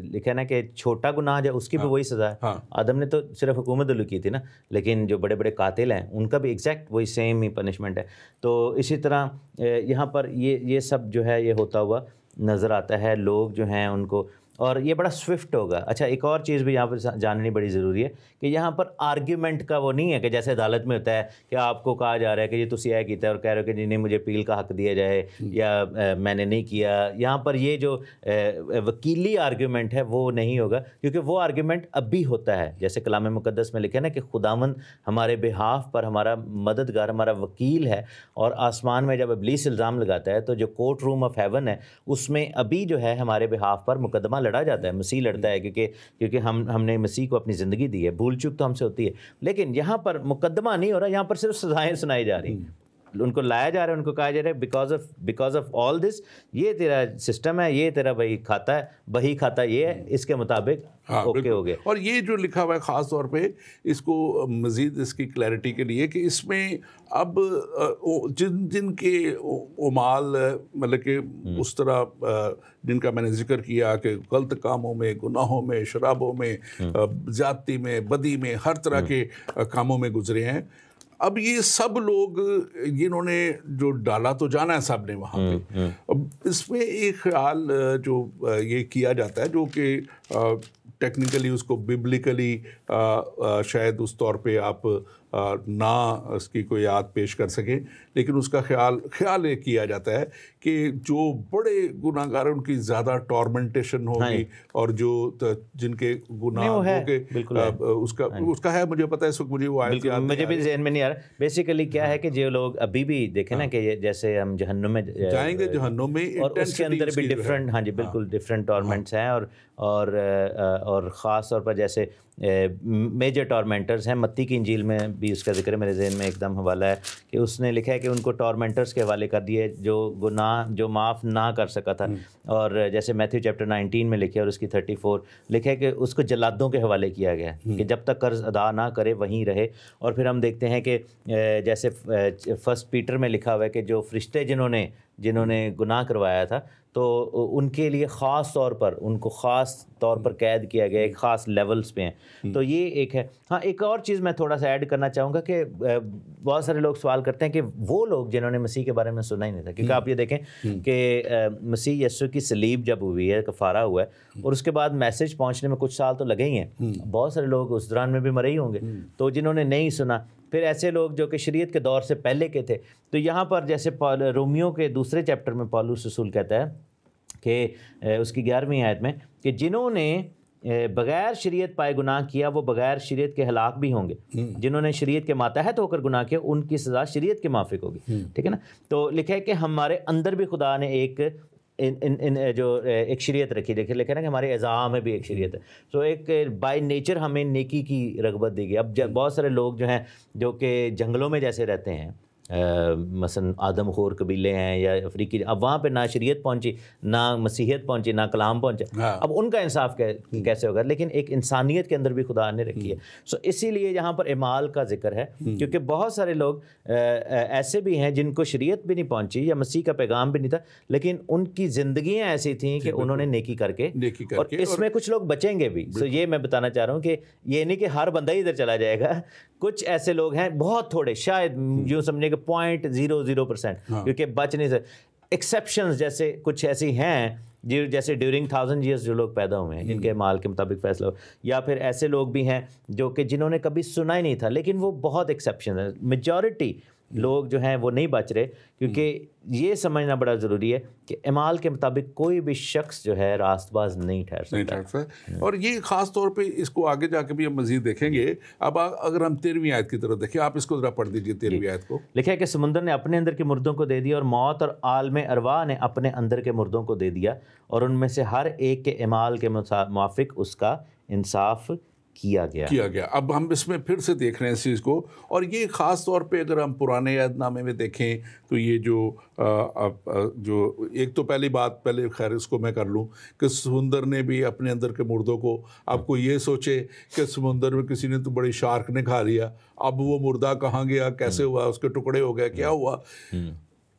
لکھا نا کہ چھوٹا گناہ جو اس کی بھی وہی سزا ہے. آدم نے تو صرف حکومت دلو کی تھی نا, لیکن جو بڑے بڑے قاتل ہیں ان کا بھی ایگزیکٹ وہی سیم ہی پنشمنٹ ہے. تو اسی طرح یہاں پر یہ سب جو ہے یہ ہوتا ہوا نظر آتا ہے. لوگ جو ہیں ان کو, اور یہ بڑا سوئفٹ ہوگا. اچھا ایک اور چیز بھی یہاں پر جاننی بڑی ضروری ہے کہ یہاں پر آرگیومنٹ کا وہ نہیں ہے کہ جیسے عدالت میں ہوتا ہے کہ آپ کو کہا جا رہا ہے کہ یہ تو یہ کیتا ہے اور کہہ رہے ہو کہ نہیں مجھے اپیل کا حق دیا جائے یا میں نے نہیں کیا. یہاں پر یہ جو وکیلی آرگیومنٹ ہے وہ نہیں ہوگا, کیونکہ وہ آرگیومنٹ اب بھی ہوتا ہے. جیسے کلام مقدس میں لکھا ہے نا کہ خداوند ہمارے بہاف پر ہمارا مددگار, ہمارا وکیل ہے. اور آسمان میں جب ابلیس الزام لگاتا ہے تو جو کورٹ روم آف ہیون ہے اس میں ابھی جو ہے ہمارے بہاف پر مقدمہ لڑا جاتا ہے, مسیح لڑتا ہے, کیونکہ ہم نے مسیح کو اپنی زندگی دی ہے. بھول چوک تو ہم سے ہوتی ہے, لیکن یہاں پر مقدمہ نہیں ہو رہا, یہاں پر صرف سزائیں سنائی جا رہی ہیں. ان کو لایا جا رہا ہے, ان کو کہا جا رہا ہے بیکاز آف آل دس یہ تیرا سسٹم ہے, یہ تیرا بہی کھاتا ہے, بہی کھاتا یہ ہے, اس کے مطابق اوکے ہو گیا. اور یہ جو لکھا ہوا ہے خاص طور پہ اس کو مزید اس کی کلیئرٹی کے لیے کہ اس میں اب جن کے اعمال مطلب کہ اس طرح جن کا میں نے ذکر کیا کہ غلط کاموں میں, گناہوں میں, شرابوں میں, زیادتی میں, بدی میں, ہر طرح کے کاموں میں گزرے ہیں, اب یہ سب لوگ جنہوں نے جو ڈالا تو جانا ہے سب نے وہاں پہ. اب اس میں ایک خیال جو یہ کیا جاتا ہے جو کہ ٹیکنیکلی اس کو ببلیکلی شاید اس طور پہ آپ نہ اس کی کوئی یاد پیش کر سکیں, لیکن اس کا خیال یہ کیا جاتا ہے کہ جو بڑے گناہ گار ہیں ان کی زیادہ ٹارمنٹیشن ہوگی, اور جو جن کے گناہ ہو کے اس کا ہے, مجھے پتہ ہے اس وقت مجھے وہ آیت مجھے بھی ذہن میں نہیں آ رہا. بیسیکلی کیا ہے کہ جو لوگ ابھی بھی دیکھیں نا کہ جیسے ہم جہنم میں جائیں گے, جہنم میں, اور اس کے اندر بھی ڈفرینٹ, ہاں جی بالکل ڈفرینٹ ٹارمنٹس ہیں, اور خاص طور پر جیسے میجر ٹارمنٹرز ہیں. متی کی انجیل میں بھی اس کا ذکر ہے, میرے ذہن میں ایک دم حوالہ ہے کہ اس نے لکھا ہے کہ ان کو ٹارمنٹرز کے حوالے کر دیے جو گناہ جو معاف نہ کر سکا تھا. اور جیسے میتھیو چیپٹر 19 میں لکھا ہے اور اس کی 34 لکھا ہے کہ اس کو جلادوں کے حوالے کیا گیا ہے کہ جب تک قرض ادا نہ کرے وہیں رہے. اور پھر ہم دیکھتے ہیں کہ جیسے فرسٹ پیٹر میں لکھا ہوا ہے کہ جو فرشتے جنہوں نے گناہ کروایا تھا تو ان کے لیے خاص طور پر ان کو خاص طور پر قید کیا گیا, ایک خاص لیولز پہ ہیں. تو یہ ایک ہے. ہاں ایک اور چیز میں تھوڑا سا ایڈ کرنا چاہوں گا کہ بہت سارے لوگ سوال کرتے ہیں کہ وہ لوگ جنہوں نے مسیح کے بارے میں سنا ہی نہیں تھا, کیونکہ آپ یہ دیکھیں کہ مسیح یسوع کی صلیب جب ہوئی ہے, کفارہ ہوا ہے, اور اس کے بعد میسج پہنچنے میں کچھ سال تو لگے ہی ہیں. بہت سارے لوگ اس دوران میں بھی مرے ہی ہوں گے. تو جنہوں نے نہیں سنا, پھر ایسے لوگ جو کہ شریعت کے دور سے پہلے کے تھے, تو یہاں پر جیسے رومیو کے دوسرے چیپٹر میں پولس رسول کہتا ہے کہ اس کی 11ویں آیت میں کہ جنہوں نے بغیر شریعت پائے گناہ کیا وہ بغیر شریعت کے ہلاک بھی ہوں گے. جنہوں نے شریعت کے ماتحت ہو کر گناہ کیا ان کی سزا شریعت کے موافق ہوگی. ٹھیک ہے نا. تو لکھا ہے کہ ہمارے اندر بھی خدا نے ایک شریعت رکھی. دیکھیں لکھا ہے نا کہ ہمارے اعضاء میں بھی ایک شریعت ہے. تو ایک بائی نیچر ہمیں نیکی کی رغبت دی گئی. اب بہت سارے لوگ جو ہیں جو کہ جنگلوں میں جیسے رہتے ہیں, مثلا آدم خور قبیلے ہیں یا افریقی، اب وہاں پہ نہ شریعت پہنچی، نہ مسیحیت پہنچی، نہ کلام پہنچا، اب ان کا انصاف کیسے ہوگا؟ لیکن ایک انسانیت کے اندر بھی خدا نے رکھی ہے. سو اسی لیے یہاں پر اعمال کا ذکر ہے، کیونکہ بہت سارے لوگ ایسے بھی ہیں جن کو شریعت بھی نہیں پہنچی یا مسیح کا پیغام بھی نہیں تھا، لیکن ان کی زندگیاں ایسی تھیں کہ انہوں نے نیکی کر کے، اور اس میں کچھ لوگ بچیں گے بھی. سو یہ میں بتانا چاہ رہا ہوں کہ یہ نہیں کہ ہر بندہ ہی ادھر چلا جائے گا. کچھ ایسے لوگ ہیں، بہت تھوڑے، شاید یوں سمجھے کہ 0.00%، کیونکہ بچ نہیں سکتے. ایکسیپشنز جیسے کچھ ایسی ہیں جیسے ڈیورنگ 1000 ایئرس جو لوگ پیدا ہوئے ہیں جن کے مال کے مطابق فیصلہ ہو، یا پھر ایسے لوگ بھی ہیں جو کہ جنہوں نے کبھی سنا ہی نہیں تھا، لیکن وہ بہت ایکسیپشن ہے. میجورٹی لوگ جو ہیں وہ نہیں بچ رہے، کیونکہ یہ سمجھنا بڑا ضروری ہے کہ اعمال کے مطابق کوئی بھی شخص جو ہے راست باز نہیں ٹھہر سکتا. اور یہ خاص طور پہ اس کو آگے جا کے بھی ہم مزید دیکھیں گے. اب اگر ہم 13ویں آیت کی طرف دیکھیں، آپ اس کو ذرا پڑھ دیجیے 13ویں آیت کو. لکھا ہے کہ سمندر نے اپنے اندر کے مردوں کو دے دیا، اور موت اور عالم ارواح نے اپنے اندر کے مردوں کو دے دیا، اور ان میں سے ہر ایک کے اعمال کے موافق اس کا انصاف کیا گیا. اب ہم اس میں پھر سے دیکھ رہے ہیں اس چیز کو، اور یہ خاص طور پہ اگر ہم پرانے عہد نامے میں دیکھیں تو یہ جو ایک تو پہلی بات، پہلے خیر اس کو میں کر لوں کہ سمندر نے بھی اپنے اندر کے مردوں کو، آپ کو یہ سوچے کہ سمندر میں کسی نے تو بڑی شارک نے کھا لیا، اب وہ مردہ کہاں گیا، کیسے ہوا، اس کے ٹکڑے ہو گئے، کیا ہوا؟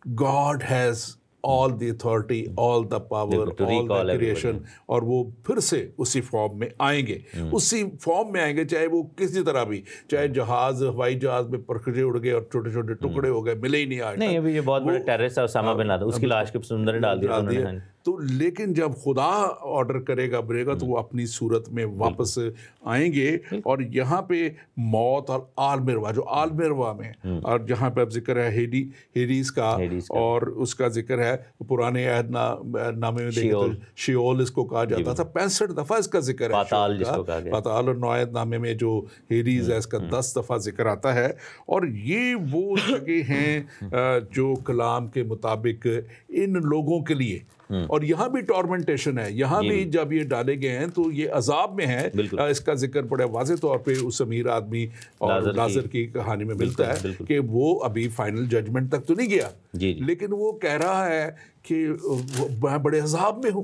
God has all the authority, all the power, all the creation. اور وہ پھر سے اسی فارم میں آئیں گے، اسی فارم میں آئیں گے، چاہے وہ کسی طرح بھی، چاہے جہاز، ہوائی جہاز میں پرکھجے اڑ گئے اور چھوٹے چھوٹے ٹکڑے ہو گئے، ملے ہی نہیں آج. نہیں، ابھی یہ بہت بڑے ٹیررسٹ ہے اسامہ بن لادن، اس کی لاش کو سمندر نے ڈال دیا تو. لیکن جب خدا آرڈر کرے گا بنے گا تو وہ اپنی صورت میں واپس آئیں گے. اور یہاں پہ موت اور عالم ارواح، جو عالم ارواح میں، اور جہاں پہ اب ذکر ہے ہیڈیز کا، اور اس کا ذکر ہے پرانے عہد نامے میں دیکھیں شیول اس کو کہا جاتا تھا، 65 دفعہ اس کا ذکر ہے. پاتال، اور نوے عہد نامے میں جو ہیڈیز ہے اس کا 10 دفعہ ذکر آتا ہے. اور یہ وہ جگہ ہیں جو کلام کے مطابق ان لوگوں کے لیے، اور یہاں بھی ٹارمنٹیشن ہے، یہاں بھی جب یہ ڈالے گئے ہیں تو یہ عذاب میں ہے. اس کا ذکر بڑے واضح طور پہ اس امیر آدمی اور لازر کی کہانی میں ملتا ہے کہ وہ ابھی فائنل ججمنٹ تک تو نہیں گیا، لیکن وہ کہہ رہا ہے کہ میں بڑے عذاب میں ہوں،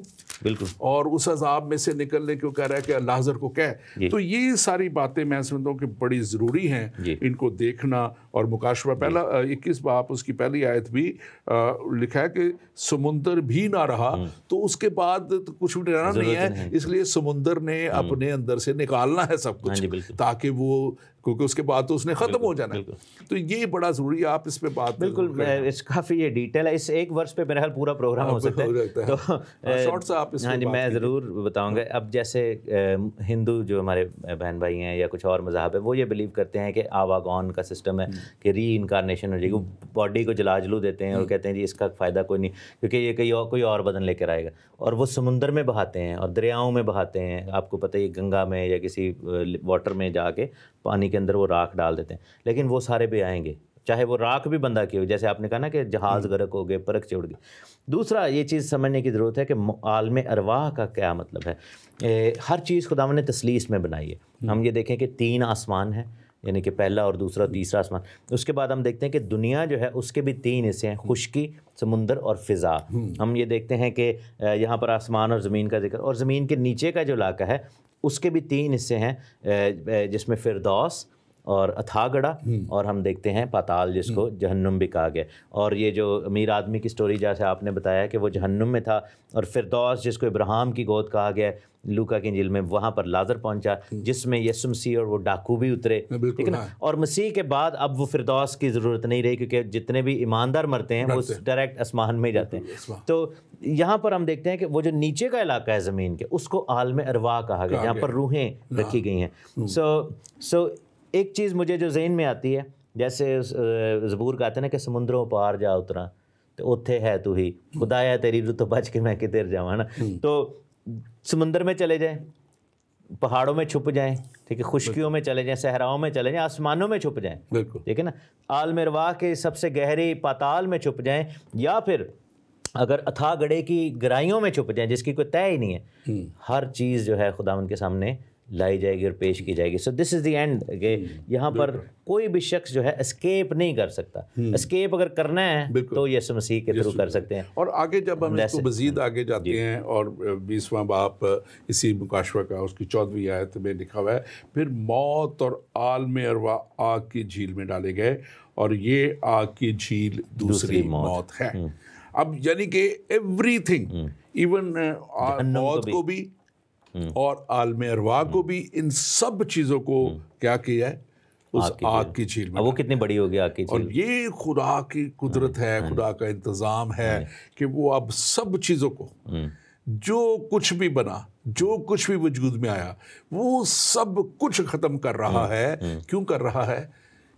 اور اس عذاب میں سے نکلنے کو کہہ رہا ہے کہ لازر کو کہہ. تو یہ ساری باتیں میں سمجھتا ہوں کہ بڑی ضروری ہیں ان کو دیکھنا. اور مکاشفہ پہلا 21 باب اس کی پہلی آیت بھی لکھا ہے کہ سمندر بھی نہ رہا، تو اس کے بعد کچھ بھی رہنا نہیں ہے، اس لیے سمندر نے اپنے اندر سے نکالنا ہے سب کچھ، تاکہ وہ، کیونکہ اس کے بعد تو اس نے ختم ہو جانا ہے. تو یہ بڑا ضروری ہے، آپ اس پہ بات بالکل، اس کافی یہ ڈیٹیل ہے، اس ایک ورس پہ میرا حال پورا پروگرام ہو سکتا ہے. تو شارٹ سے آپ اس ہاں جی، میں ضرور بتاؤں گا. اب جیسے ہندو جو ہمارے بہن بھائی ہیں یا کچھ اور مذہب ہے، وہ یہ بلیو کرتے ہیں کہ آواگون کا سسٹم ہے، کہ ری انکارنیشن ہو جائے گی، باڈی کو جلا جلو دیتے ہیں اور کہتے ہیں جی اس کا فائدہ کوئی نہیں، کیونکہ یہ کوئی اور بدن لے کر آئے گا، اور وہ سمندر میں بہاتے ہیں اور دریاؤں میں بہاتے ہیں. آپ کو پتہ ہے گنگا میں یا کسی واٹر میں جا کے پانی کے اندر وہ راکھ ڈال دیتے ہیں، لیکن وہ سارے بھی آئیں گے، چاہے وہ راکھ بھی بندہ کی ہو، جیسے آپ نے کہا نا کہ جہاز غرق ہو گئے، پرکھ چڑھ گئی. دوسرا یہ چیز سمجھنے کی ضرورت ہے کہ عالم ارواح کا کیا مطلب ہے. ہر چیز خداوند نے تثلیث میں بنائی ہے. ہم یہ دیکھیں کہ 3 آسمان ہیں، یعنی کہ پہلا اور دوسرا تیسرا آسمان. اس کے بعد ہم دیکھتے ہیں کہ دنیا جو ہے اس کے بھی 3 حصے ہیں، خشکی، سمندر اور فضا. ہم یہ دیکھتے ہیں کہ یہاں پر آسمان اور زمین کا ذکر، اور زمین کے نیچے کا جو علاقہ ہے اس کے بھی 3 حصے ہیں، جس میں فردوس اور اتھا گڑھا، اور ہم دیکھتے ہیں پاتال جس کو جہنم بھی کہا گیا. اور یہ جو امیر آدمی کی سٹوری جیسے آپ نے بتایا کہ وہ جہنم میں تھا، اور فردوس جس کو ابراہیم کی گود کہا گیا لوکا کی انجیل میں، وہاں پر لازر پہنچا جس میں یسوع مسیح اور وہ ڈاکو بھی اترے، ٹھیک ہے نا. اور مسیح کے بعد اب وہ فردوس کی ضرورت نہیں رہی، کیونکہ جتنے بھی ایماندار مرتے ہیں وہ ڈائریکٹ آسمان میں جاتے ہیں. تو یہاں پر ہم دیکھتے ہیں کہ وہ جو نیچے کا علاقہ ہے زمین کے، اس کو عالم ارواح کہا گیا، جہاں پر روحیں رکھی گئی ہیں. سو ایک چیز مجھے جو ذہن میں آتی ہے، جیسے زبور کہتے ہیں نا کہ سمندروں پار جا اترا تو اتھے ہے تو ہی، خدایا تیری رو تو بچ کے میں کدھر جاواں نا. تو سمندر میں چلے جائیں، پہاڑوں میں چھپ جائیں، ٹھیک ہے، خشکیوں میں چلے جائیں، صحراؤں میں چلے جائیں، آسمانوں میں چھپ جائیں، ٹھیک ہے نا، عالم ارواح کے سب سے گہری پاتال میں چھپ جائیں، یا پھر اگر اتھا گڑھے کی گہرائیوں میں چھپ جائیں جس کی کوئی طے ہی نہیں ہے. ہر چیز جو ہے خداوند کے سامنے لائی جائے گی اور پیش کی جائے گی. سو دس از دی اینڈ کہ یہاں پر کوئی بھی شخص جو ہے اسکیپ نہیں کر سکتا. اسکیپ اگر کرنا ہے تو یسوع مسیح کے تھرو کر سکتے ہیں. اور آگے جب ہم اس کو مزید آگے جاتے ہیں اور 20واں باب اسی مکاشفہ کا اس کی 14ویں آیت میں لکھا ہوا ہے پھر موت اور عالم ارواح آگ کی جھیل میں ڈالے گئے اور یہ آگ کی جھیل دوسری موت ہے. اب یعنی کہ ایوری تھنگ ایون موت کو بھی اور عالم ارواح کو بھی ان سب چیزوں کو کیا کیا ہے اس آگ کی جھیل میں. وہ کتنی بڑی ہوگی آگ کی جھیل. اور یہ خدا کی قدرت ہے, خدا کا انتظام ہے کہ وہ اب سب چیزوں کو جو کچھ بھی بنا, جو کچھ بھی وجود میں آیا, وہ سب کچھ ختم کر رہا ہے. کیوں کر رہا ہے؟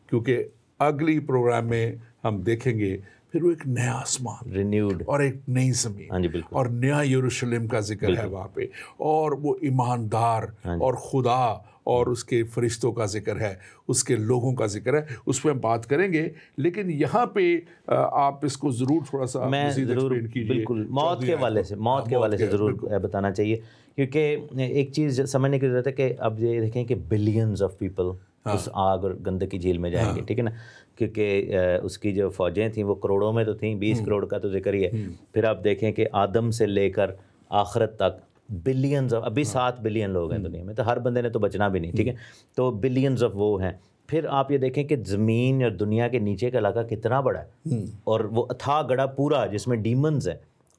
کیونکہ اگلی پروگرام میں ہم دیکھیں گے پھر وہ ایک نیا آسمان رینیوڈ اور ایک نئی زمین اور نیا یروشلم کا ذکر ہے وہاں پہ, اور وہ ایماندار اور خدا اور اس کے فرشتوں کا ذکر ہے, اس کے لوگوں کا ذکر ہے. اس پہ ہم بات کریں گے, لیکن یہاں پہ آپ اس کو ضرور تھوڑا سا مزید ایکسپلین کیجیے. بالکل موت کے حوالے سے ضرور بتانا چاہیے, کیونکہ ایک چیز سمجھنے کی ضرورت ہے کہ اب یہ دیکھیں کہ بلینز آف پیپل اس آگ اور گندگی جھیل میں جائیں گے, ٹھیک ہے نا, کیونکہ اس کی جو فوجیں تھیں وہ کروڑوں میں تو تھیں, 20 کروڑ کا تو ذکر ہی ہے. پھر آپ دیکھیں کہ آدم سے لے کر آخرت تک بلینز آف, ابھی 7 بلین لوگ ہیں دنیا میں, تو ہر بندے نے تو بچنا بھی نہیں, ٹھیک ہے, تو بلینز آف وہ ہیں. پھر آپ یہ دیکھیں کہ زمین اور دنیا کے نیچے کا علاقہ کتنا بڑا ہے, اور وہ اتھاہ گڑھا پورا جس میں ڈیمنز ہیں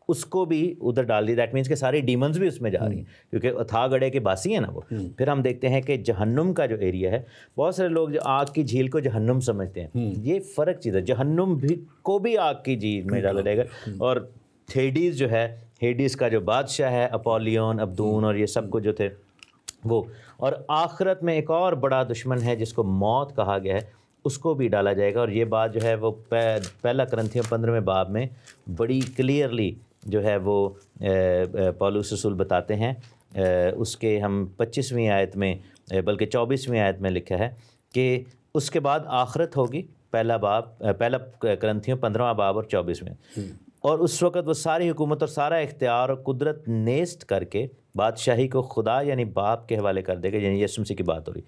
اس کو بھی ادھر ڈال دی. دیٹ مینس کہ ساری ڈیمنز بھی اس میں جا رہی ہیں کیونکہ اتھاہ گڑھے کے باسی ہیں نا وہ. پھر ہم دیکھتے ہیں کہ جہنم کا جو ایریا ہے, بہت سارے لوگ جو آگ کی جھیل کو جہنم سمجھتے ہیں, یہ فرق چیز ہے. جہنم بھی کو بھی آگ کی جھیل میں ڈالا جائے گا. اور ہیڈیز جو ہے, ہیڈیز کا جو بادشاہ ہے اپولیون, ابدون اور یہ سب کو جو تھے وہ, اور آخرت میں ایک اور بڑا دشمن ہے جس کو موت کہا گیا ہے, اس کو بھی ڈالا جائے گا. اور یہ بات جو ہے وہ پہلا کرنتھیوں 15ویں باب میں بڑی کلیئرلی جو ہے وہ پولس رسول بتاتے ہیں. اس کے ہم 25ویں آیت میں بلکہ 24ویں آیت میں لکھا ہے کہ اس کے بعد آخرت ہوگی. پہلا کرنتھیوں 15واں باب اور 24ویں, اور اس وقت وہ ساری حکومت اور سارا اختیار اور قدرت نیست کر کے بادشاہی کو خدا یعنی باپ کے حوالے کر دے گا. یعنی یسوع مسیح کی بات ہو رہی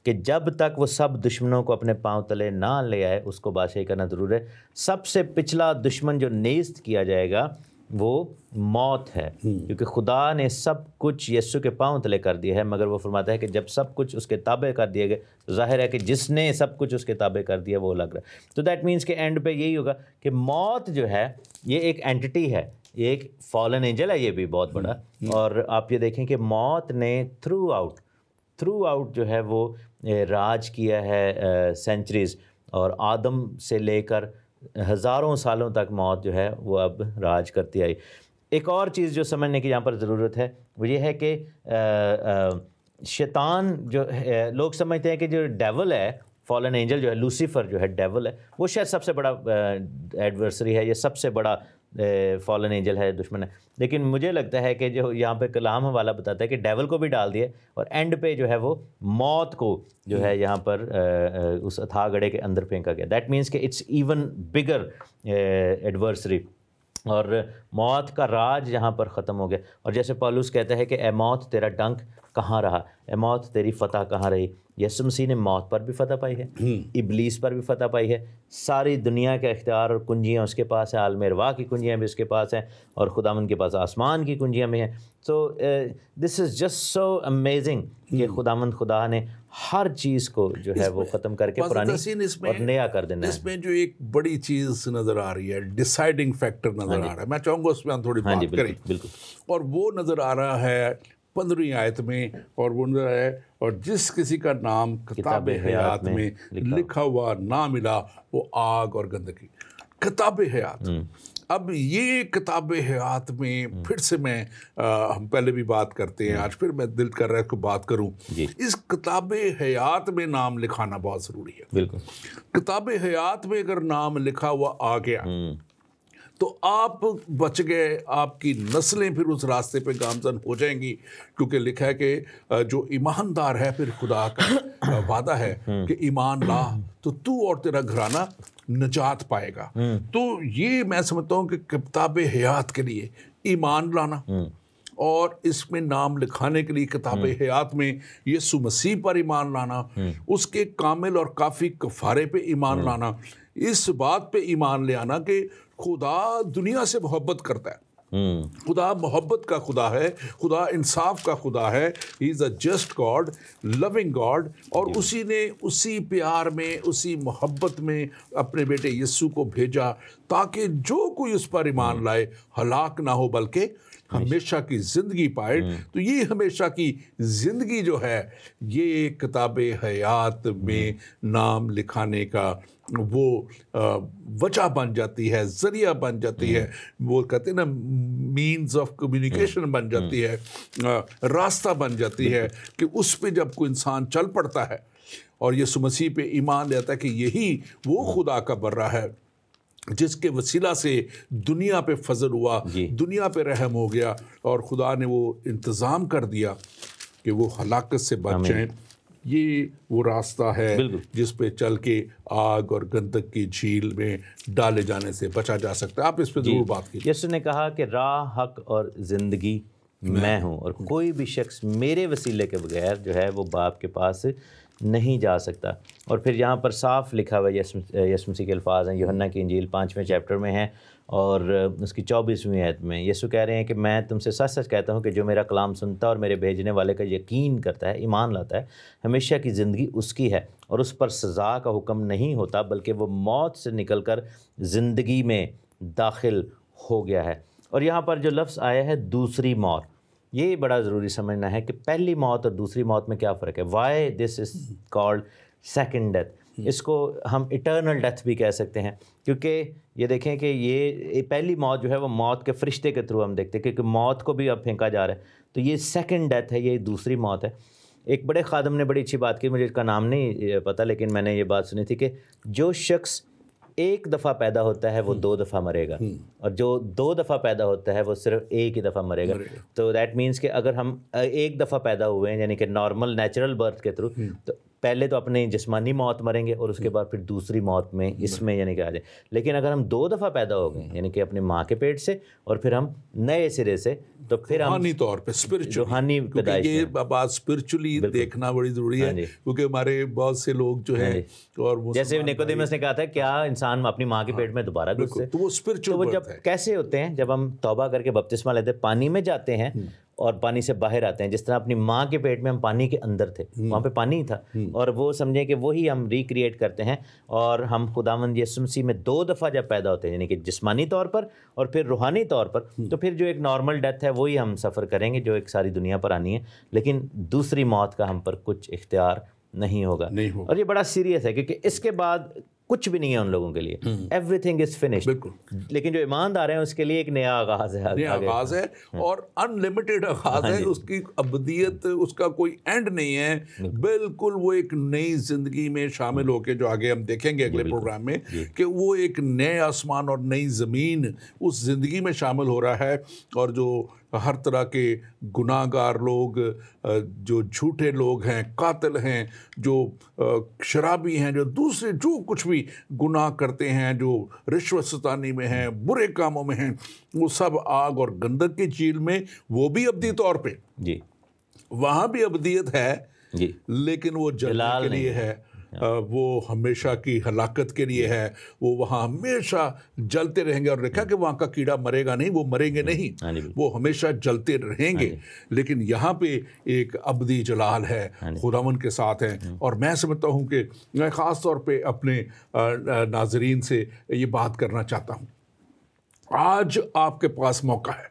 کہ جب تک وہ سب دشمنوں کو اپنے پاؤں تلے نہ لے آئے اس کو بادشاہی کرنا ضرور ہے. سب سے پچھلا دشمن جو نیست کیا جائے گا وہ موت ہے, کیونکہ خدا نے سب کچھ یسوع کے پاؤں تلے کر دیا ہے. مگر وہ فرماتا ہے کہ جب سب کچھ اس کے تابع کر دیے گئے, ظاہر ہے کہ جس نے سب کچھ اس کے تابع کر دیا وہ لگ رہا ہے. تو دیٹ مینس کہ اینڈ پہ یہی ہوگا کہ موت جو ہے یہ ایک اینٹی ہے, یہ ایک فالن اینجل ہے, یہ بھی بہت بڑا. اور آپ یہ دیکھیں کہ موت نے تھرو آؤٹ جو ہے وہ راج کیا ہے سینچریز, اور آدم سے لے کر ہزاروں سالوں تک موت جو ہے وہ اب راج کرتی آئی. ایک اور چیز جو سمجھنے کی یہاں پر ضرورت ہے وہ یہ ہے کہ شیطان جو ہے, لوگ سمجھتے ہیں کہ جو ڈیول ہے, فالن اینجل جو ہے, لوسیفر جو ہے ڈیول ہے, وہ شاید سب سے بڑا ایڈورسری ہے, یہ سب سے بڑا فالن اینجل ہے, دشمن ہے. لیکن مجھے لگتا ہے کہ جو یہاں پہ کلام والا بتاتا ہے کہ ڈیول کو بھی ڈال دیا اور اینڈ پہ جو ہے وہ موت کو جو ہے یہاں پر اس اتھاہ گڑھے کے اندر پھینکا گیا. دیٹ مینس کہ اٹس ایون بگر ایڈورسری, اور موت کا راج یہاں پر ختم ہو گیا. اور جیسے پولس کہتا ہے کہ اے موت تیرا ڈنک کہاں رہا, اے موت تیری فتح کہاں رہی. یسوع مسیح نے موت پر بھی فتح پائی ہے, ابلیس پر بھی فتح پائی ہے. ساری دنیا کا اختیار اور کنجیاں اس کے پاس ہیں, عالم ارواح کی کنجیاں بھی اس کے پاس ہیں, اور خداوند کے پاس آسمان کی کنجیاں بھی ہیں. سو دس از جسٹ سو امیزنگ کہ خداوند خدا نے ہر چیز کو جو ہے وہ ختم کر کے پرانی اور نیا کر دینا ہے. اس میں جو ایک بڑی چیز نظر آ رہی ہے, ڈیسائیڈنگ فیکٹر نظر آ رہا ہے, میں چاہوں گا اس میں ہم تھوڑی بات کریں. بالکل. اور وہ نظر آ رہا ہے 15ویں آیت میں, اور وہ نظر ہے, اور جس کسی کا نام کتاب حیات میں لکھا ہوا نہ ملا وہ آگ اور گندگی. کتاب حیات, اب یہ کتاب حیات میں پھر سے میں ہم پہلے بھی بات کرتے ہیں, آج پھر میں دل کر رہا ہے کہ بات کروں. اس کتاب حیات میں نام لکھانا بہت ضروری ہے. بالکل. کتاب حیات میں اگر نام لکھا ہوا آ گیا تو آپ بچ گئے, آپ کی نسلیں پھر اس راستے پہ گامزن ہو جائیں گی, کیونکہ لکھا ہے کہ جو ایماندار ہے, پھر خدا کا وعدہ ہے کہ ایمان لا تو تو اور تیرا گھرانہ نجات پائے گا. تو یہ میں سمجھتا ہوں کہ کتاب حیات کے لیے ایمان لانا اور اس میں نام لکھانے کے لیے کتاب حیات میں یسوع مسیح پر ایمان لانا، اس کے کامل اور کافی کفارے پہ ایمان لانا، اس بات پہ ایمان لے آنا کہ خدا دنیا سے محبت کرتا ہے، خدا محبت کا خدا ہے، خدا انصاف کا خدا ہے، ہی از اے جسٹ گاڈ، لونگ گاڈ، اور اسی نے اسی پیار میں، اسی محبت میں اپنے بیٹے یسوع کو بھیجا تاکہ جو کوئی اس پر ایمان لائے ہلاک نہ ہو بلکہ ہمیشہ کی زندگی پائے۔ تو یہ ہمیشہ کی زندگی جو ہے یہ کتاب حیات میں نام لکھانے کا وہ وجہ بن جاتی ہے، ذریعہ بن جاتی ہے، وہ کہتے ہیں نا مینز آف کمیونیکیشن بن جاتی ہے، راستہ بن جاتی ہے کہ اس پہ جب کوئی انسان چل پڑتا ہے اور یسوع مسیح پہ ایمان لیتا ہے کہ یہی وہ خدا کا برہ ہے جس کے وسیلہ سے دنیا پہ فضل ہوا، دنیا پہ رحم ہو گیا، اور خدا نے وہ انتظام کر دیا کہ وہ ہلاکت سے بچ جائیں۔ یہ وہ راستہ ہے جس پہ چل کے آگ اور گندک کی جھیل میں ڈالے جانے سے بچا جا سکتا ہے۔ آپ اس پہ ضرور بات کیجیے۔ یسوع نے کہا کہ راہ، حق اور زندگی میں ہوں، اور کوئی بھی شخص میرے وسیلے کے بغیر جو ہے وہ باپ کے پاس نہیں جا سکتا۔ اور پھر یہاں پر صاف لکھا ہوا یسوع مسیح کے الفاظ ہیں، یوحنا کی انجیل 5ویں چیپٹر میں ہیں اور اس کی 24ویں آیت میں یسوع کہہ رہے ہیں کہ میں تم سے سچ سچ کہتا ہوں کہ جو میرا کلام سنتا اور میرے بھیجنے والے کا یقین کرتا ہے، ایمان لاتا ہے، ہمیشہ کی زندگی اس کی ہے، اور اس پر سزا کا حکم نہیں ہوتا بلکہ وہ موت سے نکل کر زندگی میں داخل ہو گیا ہے۔ اور یہاں پر جو لفظ آیا ہے دوسری موت، یہ بڑا ضروری سمجھنا ہے کہ پہلی موت اور دوسری موت میں کیا فرق ہے۔ Why this is called second death, اس کو ہم اٹرنل ڈیتھ بھی کہہ سکتے ہیں، کیونکہ یہ دیکھیں کہ یہ پہلی موت جو ہے وہ موت کے فرشتے کے تھرو ہم دیکھتے ہیں، کیونکہ موت کو بھی اب پھینکا جا رہا ہے، تو یہ سیکنڈ ڈیتھ ہے، یہ دوسری موت ہے۔ ایک بڑے خادم نے بڑی اچھی بات کی، مجھے اس کا نام نہیں پتہ، لیکن میں نے یہ بات سنی تھی کہ جو شخص ایک دفعہ پیدا ہوتا ہے وہ 2 دفعہ مرے گا، اور جو 2 دفعہ پیدا ہوتا ہے وہ صرف ایک ہی دفعہ مرے گا۔ تو دیٹ مینس کہ اگر ہم ایک دفعہ پیدا ہوئے ہیں یعنی کہ نارمل نیچرل برتھ کے تھرو، تو پہلے تو اپنی جسمانی موت مریں گے اور اس کے بعد پھر دوسری موت میں اس میں یعنی کہ آ جائیں۔ لیکن اگر ہم 2 دفعہ پیدا ہو گئے یعنی کہ اپنی ماں کے پیٹ سے اور پھر ہم نئے سرے سے، تو پھر ہم روحانی طور پہ روحانی پیدائش، یہ بات اسپرچولی دیکھنا بڑی ضروری ہے، کیونکہ ہمارے بہت سے لوگ جو ہیں، اور جیسے نیکودیمس نے کہا تھا کیا انسان اپنی ماں کے پیٹ میں دوبارہ گھسے، تو وہ اسپرچول وہ جب کیسے ہوتے ہیں، جب ہم توبہ کر کے بپتسمہ لیتے ہیں، پانی میں جاتے ہیں اور پانی سے باہر آتے ہیں، جس طرح اپنی ماں کے پیٹ میں ہم پانی کے اندر تھے، وہاں پہ پانی ہی تھا، اور وہ سمجھیں کہ وہی ہم ریکریٹ کرتے ہیں، اور ہم خداوند یسوع مسیح میں 2 دفعہ جب پیدا ہوتے ہیں یعنی کہ جسمانی طور پر اور پھر روحانی طور پر، تو پھر جو ایک نارمل ڈیتھ ہے وہی ہم سفر کریں گے جو ایک ساری دنیا پر آنی ہے، لیکن دوسری موت کا ہم پر کچھ اختیار نہیں ہوگا۔ اور یہ بڑا سیریس ہے کیونکہ اس کے بعد کچھ بھی نہیں ہے ان لوگوں کے لیے، ایوری تھنگ از فنشڈ۔ لیکن جو ایماندار ہیں اس کے لیے ایک نیا آغاز ہے، نیا آغاز ہے، اور ان لمیٹڈ آغاز ہے، اس کی ابدیت، اس کا کوئی اینڈ نہیں ہے، بالکل وہ ایک نئی زندگی میں شامل ہو کے، جو آگے ہم دیکھیں گے اگلے پروگرام میں، کہ وہ ایک نئے آسمان اور نئی زمین اس زندگی میں شامل ہو رہا ہے، اور جو ہر طرح کے گناہ گار لوگ، جو جھوٹے لوگ ہیں، قاتل ہیں، جو شرابی ہیں، جو دوسرے جو کچھ بھی گناہ کرتے ہیں، جو رشوت ستانی میں ہیں، برے کاموں میں ہیں، وہ سب آگ اور گندک کی جھیل میں، وہ بھی ابدی طور پہ، وہاں بھی ابدیت ہے، لیکن وہ جلنے کے لیے ہے، وہ ہمیشہ کی ہلاکت کے لیے ہے، وہ وہاں ہمیشہ جلتے رہیں گے۔ اور دیکھا کہ وہاں کا کیڑا مرے گا نہیں، وہ مریں گے نہیں، وہ ہمیشہ جلتے رہیں گے، لیکن یہاں پہ ایک ابدی جلال ہے، خداوند کے ساتھ ہے۔ اور میں سمجھتا ہوں کہ میں خاص طور پہ اپنے ناظرین سے یہ بات کرنا چاہتا ہوں، آج آپ کے پاس موقع ہے،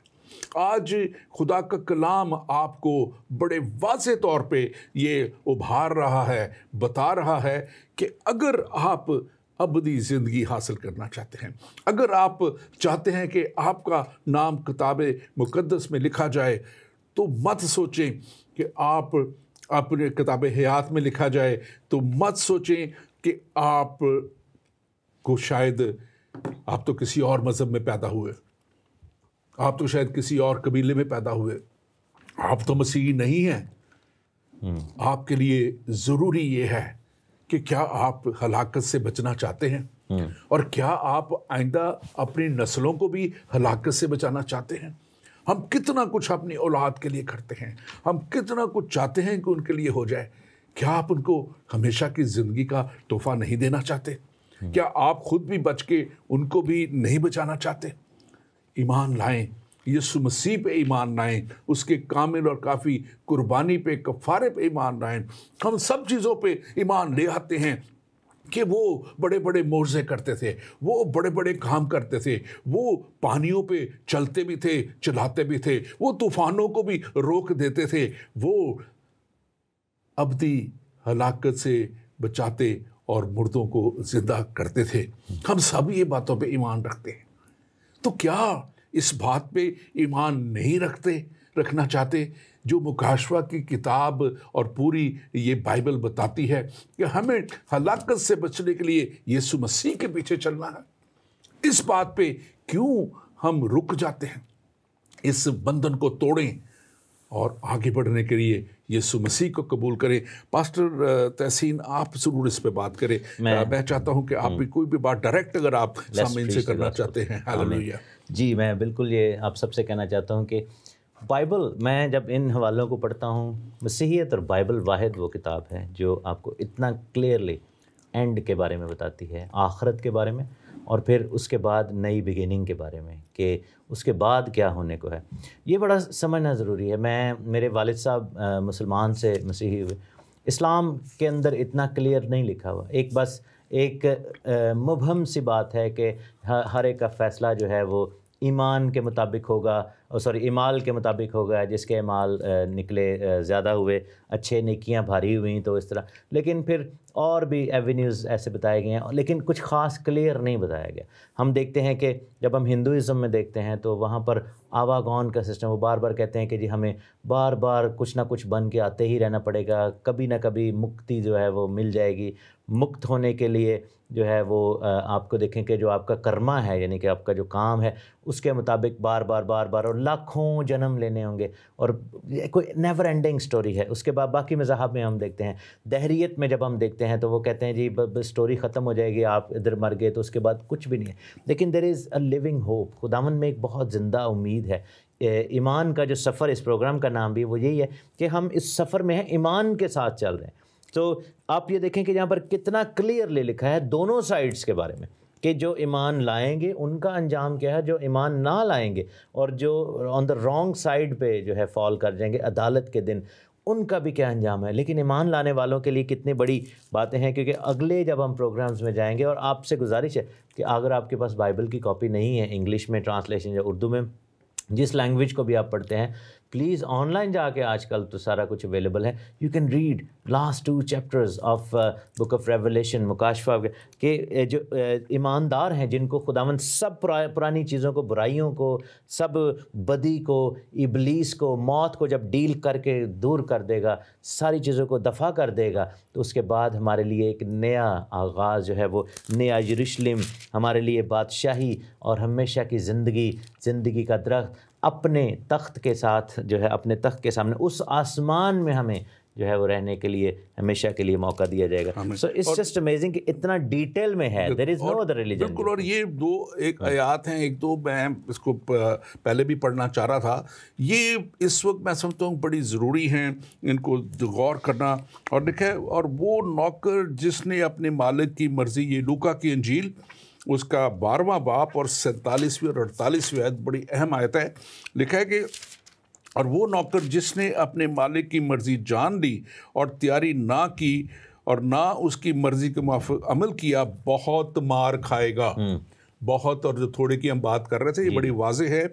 آج خدا کا کلام آپ کو بڑے واضح طور پہ یہ ابھار رہا ہے، بتا رہا ہے کہ اگر آپ ابدی زندگی حاصل کرنا چاہتے ہیں، اگر آپ چاہتے ہیں کہ آپ کا نام کتاب مقدس میں لکھا جائے، تو مت سوچیں کہ آپ اپنے کتاب حیات میں لکھا جائے، تو مت سوچیں کہ آپ کو شاید آپ تو کسی اور مذہب میں پیدا ہوئے، آپ تو شاید کسی اور قبیلے میں پیدا ہوئے، آپ تو مسیحی نہیں ہیں۔ آپ کے لیے ضروری یہ ہے کہ کیا آپ ہلاکت سے بچنا چاہتے ہیں، اور کیا آپ آئندہ اپنی نسلوں کو بھی ہلاکت سے بچانا چاہتے ہیں۔ ہم کتنا کچھ اپنی اولاد کے لیے کرتے ہیں, ہم کتنا کچھ چاہتے ہیں کہ ان کے لیے ہو جائے. کیا آپ ان کو ہمیشہ کی زندگی کا تحفہ نہیں دینا چاہتے؟ کیا آپ خود بھی بچ کے ان کو بھی نہیں بچانا چاہتے؟ ایمان لائیں, یسوع مسیح پہ ایمان لائیں, اس کے کامل اور کافی قربانی پہ, کفارے پہ ایمان لائیں. ہم سب چیزوں پہ ایمان لے آتے ہیں کہ وہ بڑے بڑے معجزے کرتے تھے, وہ بڑے بڑے کام کرتے تھے, وہ پانیوں پہ چلتے بھی تھے, چلاتے بھی تھے, وہ طوفانوں کو بھی روک دیتے تھے, وہ ابدی ہلاکت سے بچاتے اور مردوں کو زندہ کرتے تھے. ہم سب یہ باتوں پہ ایمان رکھتے ہیں. تو کیا اس بات پہ ایمان نہیں رکھنا چاہتے جو مکاشفہ کی کتاب اور پوری یہ بائبل بتاتی ہے کہ ہمیں ہلاکت سے بچنے کے لیے یسوع مسیح کے پیچھے چلنا ہے؟ اس بات پہ کیوں ہم رک جاتے ہیں؟ اس بندھن کو توڑیں اور آگے بڑھنے کے لیے یسوع مسیح کو قبول کریں. پاسٹر تحسین, آپ ضرور اس پہ بات کریں. میں چاہتا ہوں کہ آپ بھی کوئی بھی بات ڈائریکٹ اگر آپ سامعین سے کرنا چاہتے ہیں. ہاللویا. جی, میں بالکل یہ آپ سب سے کہنا چاہتا ہوں کہ بائبل, میں جب ان حوالوں کو پڑھتا ہوں, مسیحیت اور بائبل واحد وہ کتاب ہے جو آپ کو اتنا کلیئرلی اینڈ کے بارے میں بتاتی ہے, آخرت کے بارے میں, اور پھر اس کے بعد نئی بگیننگ کے بارے میں کہ اس کے بعد کیا ہونے کو ہے. یہ بڑا سمجھنا ضروری ہے. میرے والد صاحب مسلمان سے مسیحی ہوئے. اسلام کے اندر اتنا کلیئر نہیں لکھا ہوا. بس ایک مبہم سی بات ہے کہ ہر ایک کا فیصلہ جو ہے وہ ایمان کے مطابق ہوگا, اعمال کے مطابق ہوگا, جس کے اعمال نکلے زیادہ ہوئے, اچھے نیکیاں بھاری ہوئیں تو اس طرح. لیکن پھر اور بھی ایونیوز ایسے بتائے گئے ہیں, لیکن کچھ خاص کلیئر نہیں بتایا گیا. ہم دیکھتے ہیں کہ جب ہم ہندوازم میں دیکھتے ہیں تو وہاں پر آواگون کا سسٹم, وہ بار بار کہتے ہیں کہ جی ہمیں بار بار کچھ نہ کچھ بن کے آتے ہی رہنا پڑے گا, کبھی نہ کبھی مکتی جو ہے وہ مل جائے گی. مکت ہونے کے لیے جو ہے وہ آپ کو دیکھیں کہ جو آپ کا کرما ہے, یعنی کہ آپ کا جو کام ہے, اس کے مطابق بار بار اور لاکھوں جنم لینے ہوں گے, اور کوئی نیور اینڈنگ سٹوری ہے. اس کے بعد باقی مذاہب میں ہم دیکھتے ہیں, دہریت میں جب ہم دیکھتے ہیں تو وہ کہتے ہیں جی سٹوری ختم ہو جائے گی, آپ ادھر مر گئے تو اس کے بعد کچھ بھی نہیں ہے. لیکن دیر از اے لیونگ ہوپ. خداوند میں ایک بہت زندہ امید ہے. ایمان کا جو سفر, اس پروگرام کا نام بھی وہ یہی ہے کہ ہم اس سفر میں ہیں, ایمان کے ساتھ چل رہے ہیں. تو آپ یہ دیکھیں کہ یہاں پر کتنا کلیئرلی لکھا ہے دونوں سائڈز کے بارے میں کہ جو ایمان لائیں گے ان کا انجام کیا ہے, جو ایمان نہ لائیں گے اور جو آن دا رانگ سائڈ پہ جو ہے فال کر جائیں گے عدالت کے دن, ان کا بھی کیا انجام ہے. لیکن ایمان لانے والوں کے لیے کتنی بڑی باتیں ہیں, کیونکہ اگلے جب ہم پروگرامز میں جائیں گے, اور آپ سے گزارش ہے کہ اگر آپ کے پاس بائبل کی کاپی نہیں ہے انگلش میں ٹرانسلیشن یا اردو میں, جس لینگویج کو بھی آپ پڑھتے ہیں, پلیز آن لائن جا کے, آج کل تو سارا کچھ اویلیبل ہے, you can read last 2 chapters of book of revelation, مکاشفہ, کہ جو ایماندار ہیں جن کو خداوند سب پرانی چیزوں کو, برائیوں کو, سب بدی کو, ابلیس کو, موت کو جب ڈیل کر کے دور کر دے گا, ساری چیزوں کو دفع کر دے گا, تو اس کے بعد ہمارے لیے ایک نیا آغاز جو ہے وہ نیا یروشلم, ہمارے لیے بادشاہی اور ہمیشہ کی زندگی کا درخت اپنے تخت کے ساتھ جو ہے, اپنے تخت کے سامنے اس آسمان میں ہمیں جو ہے وہ رہنے کے لیے ہمیشہ کے لیے موقع دیا جائے گا. سو اٹس جسٹ امیزنگ کہ اتنا ڈیٹیل میں ہے. دیر از نو ادر ریلیجن. بالکل. اور یہ ایک آیات ہیں, ایک دو میں اس کو پہلے بھی پڑھنا چاہ رہا تھا, یہ اس وقت میں سمجھتا ہوں بڑی ضروری ہیں ان کو غور کرنا. اور دیکھیں, اور وہ نوکر جس نے اپنے مالک کی مرضی, یہ لوکا کی انجیل اس کا 12واں باب اور 47ویں اور 48ویں آیت بڑی اہم آیت ہے. لکھا ہے کہ اور وہ نوکر جس نے اپنے مالک کی مرضی جان لی اور تیاری نہ کی اور نہ اس کی مرضی کے موافق عمل کیا, بہت مار کھائے گا. بہت, اور جو تھوڑے کی ہم بات کر رہے تھے, یہ بڑی واضح ہے.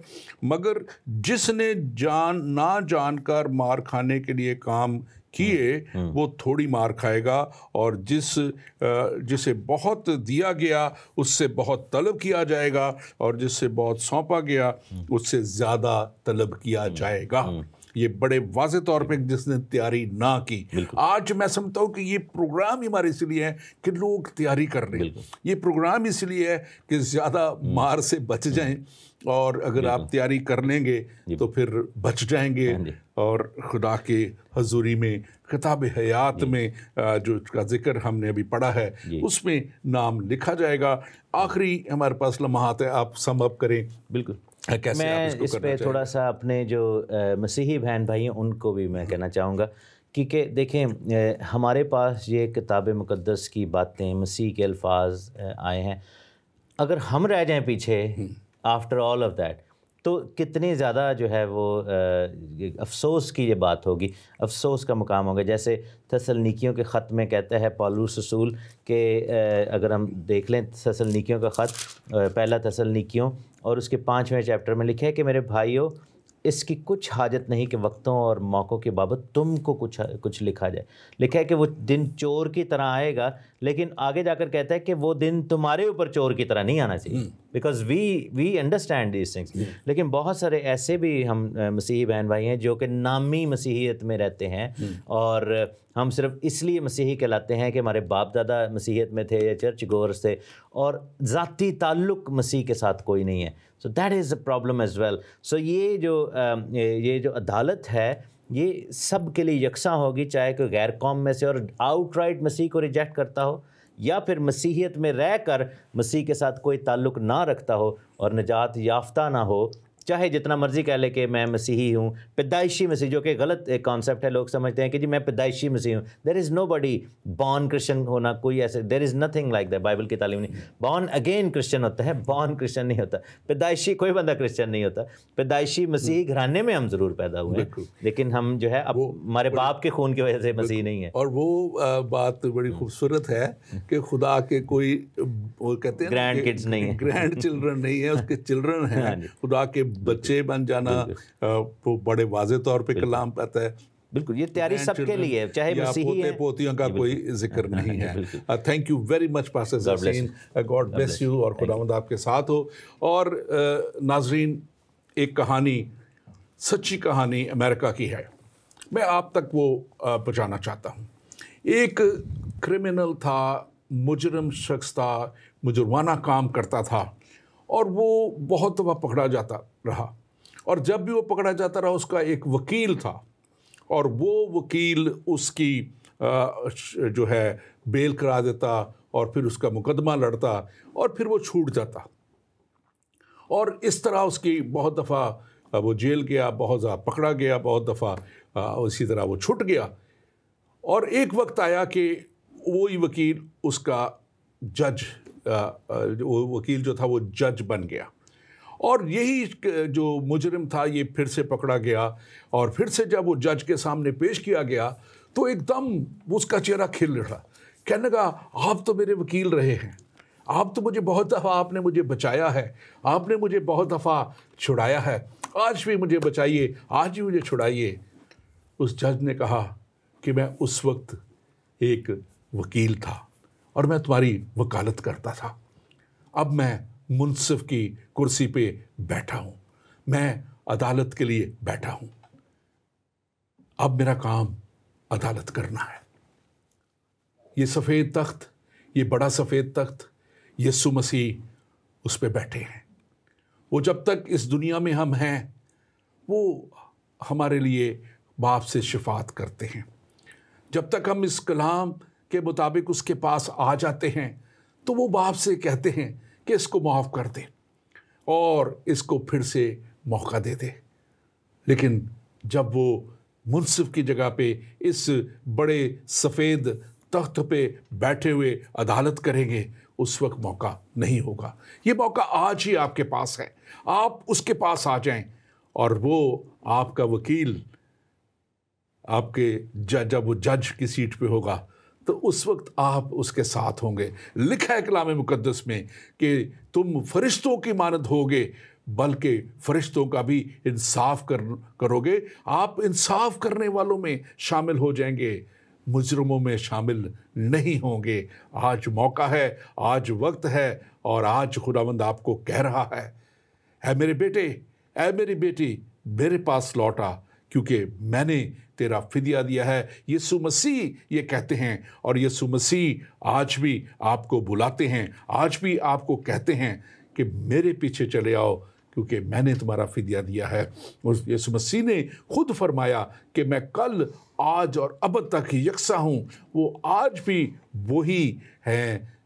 مگر جس نے نہ جان کر مار کھانے کے لیے کام کیے, وہ تھوڑی مار کھائے گا, اور جسے بہت دیا گیا اس سے بہت طلب کیا جائے گا, اور جس سے بہت سونپا گیا اس سے زیادہ طلب کیا جائے گا. یہ بڑے واضح طور پہ جس نے تیاری نہ کی. آج میں سمجھتا ہوں کہ یہ پروگرام ہمارے اس لیے ہے کہ لوگ تیاری کر رہے ہیں. یہ پروگرام اس لیے ہے کہ زیادہ مار سے بچ جائیں, اور اگر آپ تیاری کر لیں گے تو پھر بچ جائیں گے, اور خدا کے حضوری میں کتاب حیات میں جو کا ذکر ہم نے ابھی پڑھا ہے اس میں نام لکھا جائے گا. آخری ہمارے پاس لمحات ہے, آپ سم اپ کریں. بالکل. کیسے آپ میں اس کو اس کرنا پہ چاہیں تھوڑا گے؟ سا اپنے جو مسیحی بہن بھائی ہیں ان کو بھی میں کہنا چاہوں گا، کیونکہ دیکھیں ہمارے پاس یہ کتاب مقدس کی باتیں، مسیح کے الفاظ آئے ہیں، اگر ہم رہ جائیں پیچھے آفٹر آل آف دیٹ، تو کتنی زیادہ جو ہے وہ افسوس کی یہ بات ہوگی، افسوس کا مقام ہوگا۔ جیسے تسلنیکیوں کے خط میں کہتا ہے پالوس رسول کہ اگر ہم دیکھ لیں تسلنیکیوں کا خط، پہلا تسلنیکیوں اور اس کے 5ویں چیپٹر میں لکھا ہے کہ میرے بھائیو، اس کی کچھ حاجت نہیں کہ وقتوں اور موقعوں کے بابت تم کو کچھ لکھا جائے۔ لکھا ہے کہ وہ دن چور کی طرح آئے گا، لیکن آگے جا کر کہتا ہے کہ وہ دن تمہارے اوپر چور کی طرح نہیں آنا چاہیے، because we understand these things. لیکن بہت سارے ایسے بھی ہم مسیحی بہن بھائی ہیں جو کہ نامی مسیحیت میں رہتے ہیں، اور ہم صرف اس لیے مسیحی کہلاتے ہیں کہ ہمارے باپ دادا مسیحیت میں تھے یا چرچ گورز تھے، اور ذاتی تعلق مسیح کے ساتھ کوئی نہیں ہے۔ So that is a problem as well. So یہ جو عدالت ہے یہ سب کے لیے یکساں ہوگی، چاہے کوئی غیر قوم میں سے اور آؤٹ رائٹ مسیح کو ریجیکٹ کرتا ہو، یا پھر مسیحیت میں رہ کر مسیح کے ساتھ کوئی تعلق نہ رکھتا ہو اور نجات یافتہ نہ ہو، چاہے جتنا مرضی کہہ لے کہ میں مسیحی ہوں، پیدائشی مسیح، جو کہ غلط ایک کانسیپٹ ہے۔ لوگ سمجھتے ہیں کہ جی میں پیدائشی مسیحی ہوں۔ دیر از نو بڈی بورن کرسچن ہونا، کوئی ایسے there is nothing like that, Bible کی تعلیم نہیں۔ بورن اگین کرسچن ہوتا ہے، بورن کرسچن نہیں ہوتا۔ پیدائشی کوئی بندہ کرسچن نہیں ہوتا۔ پیدائشی مسیحی گھرانے میں ہم ضرور پیدا ہوئے ہیں، لیکن ہم جو ہے اب ہمارے باپ کے خون کی وجہ سے مسیحی نہیں ہے۔ اور وہ بات بڑی خوبصورت ہے کہ خدا کے کوئی وہ کہتے ہیں گرینڈ کڈز نہیں ہیں، گرینڈ چلڈرن نہیں ہیں، اس کے چلڈرن ہیں۔ خدا کے بچے بن جانا وہ بڑے واضح طور پہ کلام پاتا ہے۔ بالکل، یہ تیاری سب کے لیے ہے، چاہے مسیحی پوتے پوتیوں کا کوئی ذکر نہیں ہے۔ Thank you very much pastor Yasin, God bless you, اور خداوند آپ کے ساتھ ہو۔ اور ناظرین، ایک کہانی، سچی کہانی امریکہ کی ہے، میں آپ تک وہ پہنچانا چاہتا ہوں۔ ایک کرمنل تھا، مجرم شخص تھا، مجرمانہ کام کرتا تھا، اور وہ بہت دفعہ پکڑا جاتا رہا، اور جب بھی وہ پکڑا جاتا رہا اس کا ایک وکیل تھا، اور وہ وکیل اس کی جو ہے بیل کرا دیتا، اور پھر اس کا مقدمہ لڑتا، اور پھر وہ چھوٹ جاتا، اور اس طرح اس کی بہت دفعہ وہ جیل گیا، بہت زیادہ پکڑا گیا، بہت دفعہ اسی طرح وہ چھٹ گیا۔ اور ایک وقت آیا کہ وہی وکیل اس کا جج، وہ وکیل جو تھا وہ جج بن گیا، اور یہی جو مجرم تھا یہ پھر سے پکڑا گیا، اور پھر سے جب وہ جج کے سامنے پیش کیا گیا تو ایک دم اس کا چہرہ کھل اٹھا، کہنے لگا آپ تو میرے وکیل رہے ہیں، آپ تو مجھے بہت دفعہ آپ نے مجھے بچایا ہے، آپ نے مجھے بہت دفعہ چھڑایا ہے، آج بھی مجھے بچائیے، آج بھی مجھے چھڑائیے۔ اس جج نے کہا کہ میں اس وقت ایک وکیل تھا اور میں تمہاری وکالت کرتا تھا، اب میں منصف کی کرسی پہ بیٹھا ہوں، میں عدالت کے لیے بیٹھا ہوں، اب میرا کام عدالت کرنا ہے۔ یہ سفید تخت، یہ بڑا سفید تخت، یسوع مسیح اس پہ بیٹھے ہیں۔ وہ جب تک اس دنیا میں ہم ہیں وہ ہمارے لیے باپ سے شفاعت کرتے ہیں۔ جب تک ہم اس کلام کے مطابق اس کے پاس آ جاتے ہیں تو وہ باپ سے کہتے ہیں کہ اس کو معاف کر دے اور اس کو پھر سے موقع دے دے۔ لیکن جب وہ منصف کی جگہ پہ اس بڑے سفید تخت پہ بیٹھے ہوئے عدالت کریں گے، اس وقت موقع نہیں ہوگا۔ یہ موقع آج ہی آپ کے پاس ہے، آپ اس کے پاس آ جائیں، اور وہ آپ کا وکیل آپ کے جب وہ جج کی سیٹ پہ ہوگا تو اس وقت آپ اس کے ساتھ ہوں گے۔ لکھا ہے کلام مقدس میں کہ تم فرشتوں کی مانند ہوگے، بلکہ فرشتوں کا بھی انصاف کرو گے۔ آپ انصاف کرنے والوں میں شامل ہو جائیں گے، مجرموں میں شامل نہیں ہوں گے۔ آج موقع ہے، آج وقت ہے، اور آج خداوند آپ کو کہہ رہا ہے، اے میرے بیٹے، اے میری بیٹی، میرے پاس لوٹا، کیونکہ میں نے تیرا فدیہ دیا ہے۔ یسوع مسیح یہ کہتے ہیں، اور یسوع مسیح آج بھی آپ کو بلاتے ہیں، آج بھی آپ کو کہتے ہیں کہ میرے پیچھے چلے آؤ، کیونکہ میں نے تمہارا فدیہ دیا ہے۔ یسوع مسیح نے خود فرمایا کہ میں کل، آج اور ابد تک یکساں ہوں۔ وہ آج بھی وہی ہیں